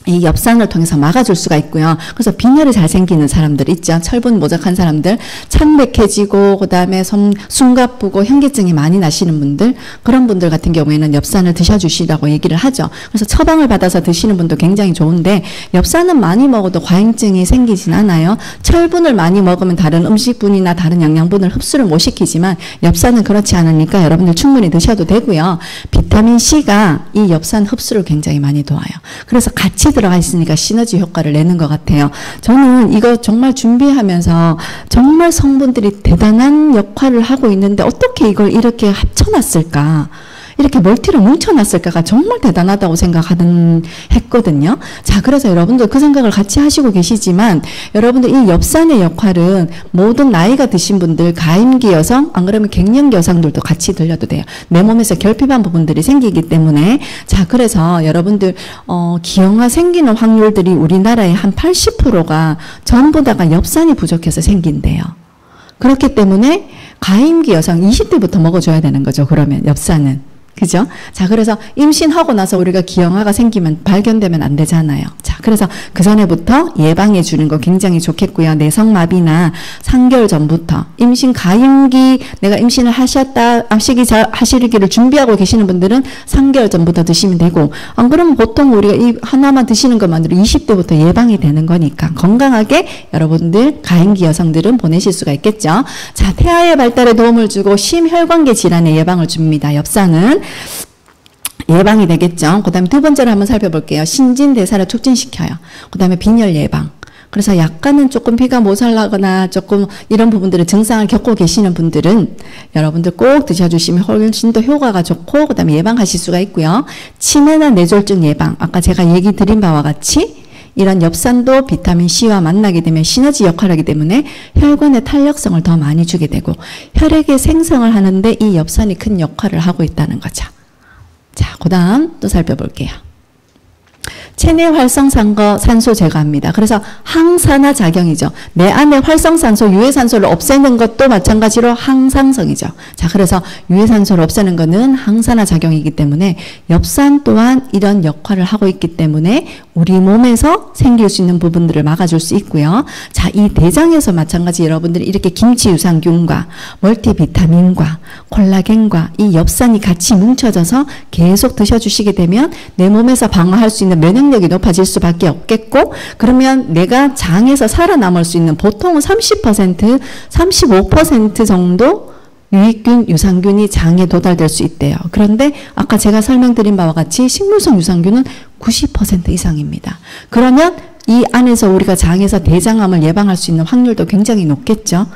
이 엽산을 통해서 막아줄 수가 있고요. 그래서 빈혈이 잘 생기는 사람들 있죠. 철분 모자란 사람들, 창백해지고 그 다음에 숨가쁘고 현기증이 많이 나시는 분들, 그런 분들 같은 경우에는 엽산을 드셔주시라고 얘기를 하죠. 그래서 처방을 받아서 드시는 분도 굉장히 좋은데, 엽산은 많이 먹어도 과잉증이 생기진 않아요. 철분을 많이 먹으면 다른 음식분이나 다른 영양분을 흡수를 못 시키지만 엽산은 그렇지 않으니까 여러분들 충분히 드셔도 되고요. 비타민 C가 이 엽산 흡수를 굉장히 많이 도와요. 그래서 같이 들어가 있으니까 시너지 효과를 내는 것 같아요. 저는 이거 정말 준비하면서 정말 성분들이 대단한 역할을 하고 있는데 어떻게 이걸 이렇게 합쳐놨을까? 이렇게 멀티로 뭉쳐놨을까가 정말 대단하다고 했거든요. 자, 그래서 여러분들 그 생각을 같이 하시고 계시지만, 여러분들 이 엽산의 역할은 모든 나이가 드신 분들, 가임기 여성, 안 그러면 갱년기 여성들도 같이 들려도 돼요. 내 몸에서 결핍한 부분들이 생기기 때문에. 자, 그래서 여러분들 기형아 생기는 확률들이 우리나라의 한 80%가 전부 다가 엽산이 부족해서 생긴대요. 그렇기 때문에 가임기 여성 20대부터 먹어줘야 되는 거죠. 그러면 엽산은. 그죠? 자, 그래서 임신하고 나서 우리가 기형아가 생기면 발견되면 안 되잖아요. 자, 그래서 그 전에부터 예방해 주는 거 굉장히 좋겠고요. 내성마비나 3개월 전부터 임신 가임기, 내가 임신을 하시기를 준비하고 계시는 분들은 3개월 전부터 드시면 되고, 안 그러면 보통 우리가 이 하나만 드시는 것만으로 20대부터 예방이 되는 거니까 건강하게 여러분들 가임기 여성들은 보내실 수가 있겠죠. 자, 태아의 발달에 도움을 주고 심혈관계 질환의 예방을 줍니다. 엽산은 예방이 되겠죠. 그 다음에 두 번째로 한번 살펴볼게요. 신진대사를 촉진시켜요. 그 다음에 빈혈 예방. 그래서 약간은 조금 피가 모자라거나 조금 이런 부분들의 증상을 겪고 계시는 분들은 여러분들 꼭 드셔주시면 훨씬 더 효과가 좋고, 그 다음에 예방하실 수가 있고요. 치매나 뇌졸중 예방. 아까 제가 얘기 드린 바와 같이 이런 엽산도 비타민 C와 만나게 되면 시너지 역할을 하기 때문에 혈관의 탄력성을 더 많이 주게 되고, 혈액의 생성을 하는데 이 엽산이 큰 역할을 하고 있다는 거죠. 자, 그 다음 또 살펴볼게요. 체내 활성산소 제거합니다. 그래서 항산화 작용이죠. 내 안에 활성산소, 유해산소를 없애는 것도 마찬가지로 항산성이죠. 자, 그래서 유해산소를 없애는 것은 항산화 작용이기 때문에 엽산 또한 이런 역할을 하고 있기 때문에 우리 몸에서 생길 수 있는 부분들을 막아줄 수 있고요. 자, 이 대장에서 마찬가지 여러분들이 이렇게 김치 유산균과 멀티비타민과 콜라겐과 이 엽산이 같이 뭉쳐져서 계속 드셔주시게 되면 내 몸에서 방어할 수 있는 면역력이 높아질 수밖에 없겠고, 그러면 내가 장에서 살아남을 수 있는 보통은 30%, 35% 정도 유익균, 유산균이 장에 도달될 수 있대요. 그런데 아까 제가 설명드린 바와 같이 식물성 유산균은 90% 이상입니다. 그러면 이 안에서 우리가 장에서 대장암을 예방할 수 있는 확률도 굉장히 높겠죠.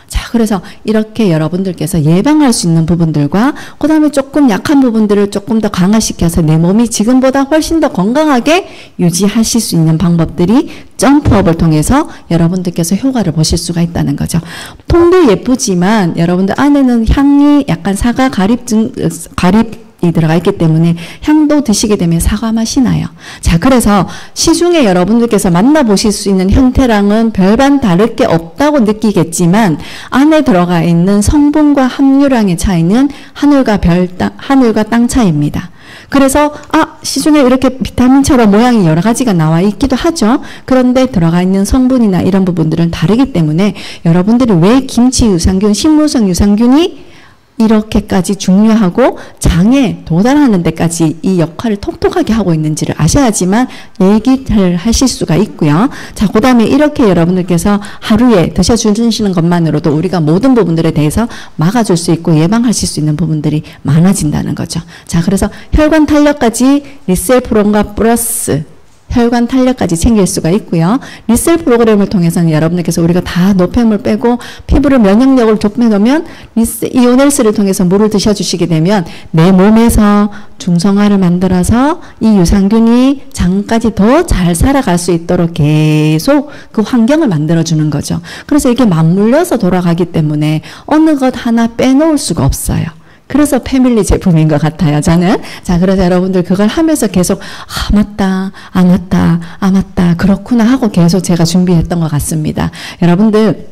자, 그래서 이렇게 여러분들께서 예방할 수 있는 부분들과 그 다음에 조금 약한 부분들을 조금 더 강화시켜서 내 몸이 지금보다 훨씬 더 건강하게 유지하실 수 있는 방법들이 점프업을 통해서 여러분들께서 효과를 보실 수가 있다는 거죠. 통도 예쁘지만 여러분들 안에는 향이 약간 사과 가립이 들어가 있기 때문에 향도 드시게 되면 사과 맛이 나요. 자, 그래서 시중에 여러분들께서 만나보실 수 있는 형태랑은 별반 다를 게 없다고 느끼겠지만 안에 들어가 있는 성분과 함유량의 차이는 하늘과 땅 차이입니다. 그래서 시중에 이렇게 비타민처럼 모양이 여러 가지가 나와 있기도 하죠. 그런데 들어가 있는 성분이나 이런 부분들은 다르기 때문에 여러분들이 왜 김치 유산균, 식물성 유산균이 이렇게까지 중요하고 장에 도달하는 데까지 이 역할을 톡톡하게 하고 있는지를 아셔야지만 얘기를 하실 수가 있고요. 자, 그 다음에 이렇게 여러분들께서 하루에 드셔주시는 것만으로도 우리가 모든 부분들에 대해서 막아줄 수 있고 예방하실 수 있는 부분들이 많아진다는 거죠. 자, 그래서 혈관 탄력까지 리셀프론과 플러스 혈관 탄력까지 챙길 수가 있고요. 리셀 프로그램을 통해서는 여러분들께서 우리가 다 노폐물 빼고 피부를 면역력을 높여놓으면 이오넬스를 통해서 물을 드셔주시게 되면 내 몸에서 중성화를 만들어서 이 유산균이 장까지 더 잘 살아갈 수 있도록 계속 그 환경을 만들어주는 거죠. 그래서 이게 맞물려서 돌아가기 때문에 어느 것 하나 빼놓을 수가 없어요. 그래서 패밀리 제품인 것 같아요, 저는. 자, 그래서 여러분들 그걸 하면서 계속, 맞다, 맞다, 그렇구나 하고 계속 제가 준비했던 것 같습니다. 여러분들,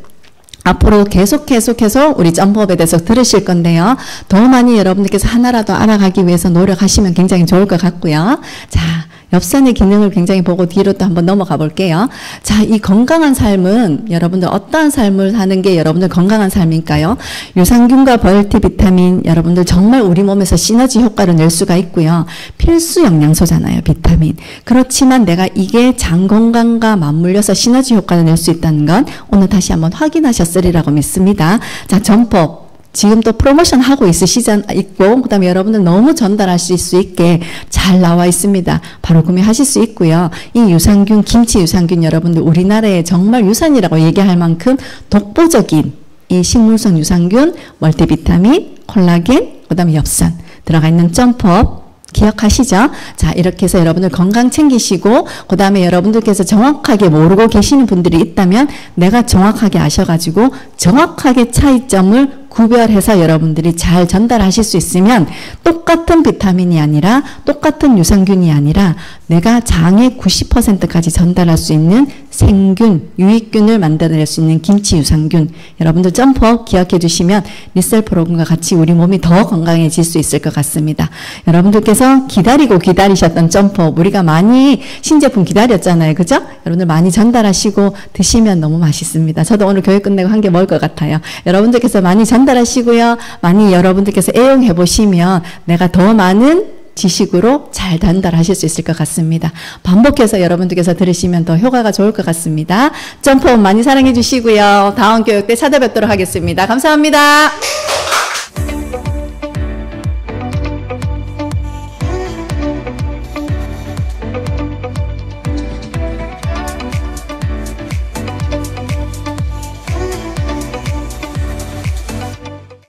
앞으로 계속해서 우리 점프업에 대해서 들으실 건데요. 더 많이 여러분들께서 하나라도 알아가기 위해서 노력하시면 굉장히 좋을 것 같고요. 자, 엽산의 기능을 굉장히 보고 뒤로 또 한번 넘어가 볼게요. 자, 이 건강한 삶은 여러분들 어떠한 삶을 사는 게 여러분들 건강한 삶일까요? 유산균과 멀티비타민 여러분들 정말 우리 몸에서 시너지 효과를 낼 수가 있고요. 필수 영양소잖아요, 비타민. 그렇지만 내가 이게 장 건강과 맞물려서 시너지 효과를 낼 수 있다는 건 오늘 다시 한번 확인하셨으리라고 믿습니다. 자, 점프업. 지금 또 프로모션 하고 있고, 그 다음에 여러분들 너무 전달하실 수 있게 잘 나와 있습니다. 바로 구매하실 수 있고요. 이 유산균, 김치 유산균 여러분들 우리나라에 정말 유산이라고 얘기할 만큼 독보적인 이 식물성 유산균, 멀티비타민, 콜라겐, 그 다음에 엽산 들어가 있는 점프업 기억하시죠? 자, 이렇게 해서 여러분들 건강 챙기시고 그 다음에 여러분들께서 정확하게 모르고 계시는 분들이 있다면 내가 정확하게 아셔가지고 정확하게 차이점을 구별해서 여러분들이 잘 전달하실 수 있으면 똑같은 비타민이 아니라 똑같은 유산균이 아니라 내가 장의 90%까지 전달할 수 있는 생균, 유익균을 만들어낼 수 있는 김치 유산균 여러분들 점프업 기억해 주시면 리셀 프로그램과 같이 우리 몸이 더 건강해질 수 있을 것 같습니다. 여러분들께서 기다리셨던 점프업 우리가 많이 신제품 기다렸잖아요. 그죠? 여러분들 많이 전달하시고 드시면 너무 맛있습니다. 저도 오늘 교육 끝내고 한 개 먹을 것 같아요. 여러분들께서 많이 전달하시고요. 많이 여러분들께서 애용해 보시면 내가 더 많은 지식으로 잘 전달하실 수 있을 것 같습니다. 반복해서 여러분들께서 들으시면 더 효과가 좋을 것 같습니다. 점프업 많이 사랑해 주시고요. 다음 교육 때 찾아뵙도록 하겠습니다. 감사합니다.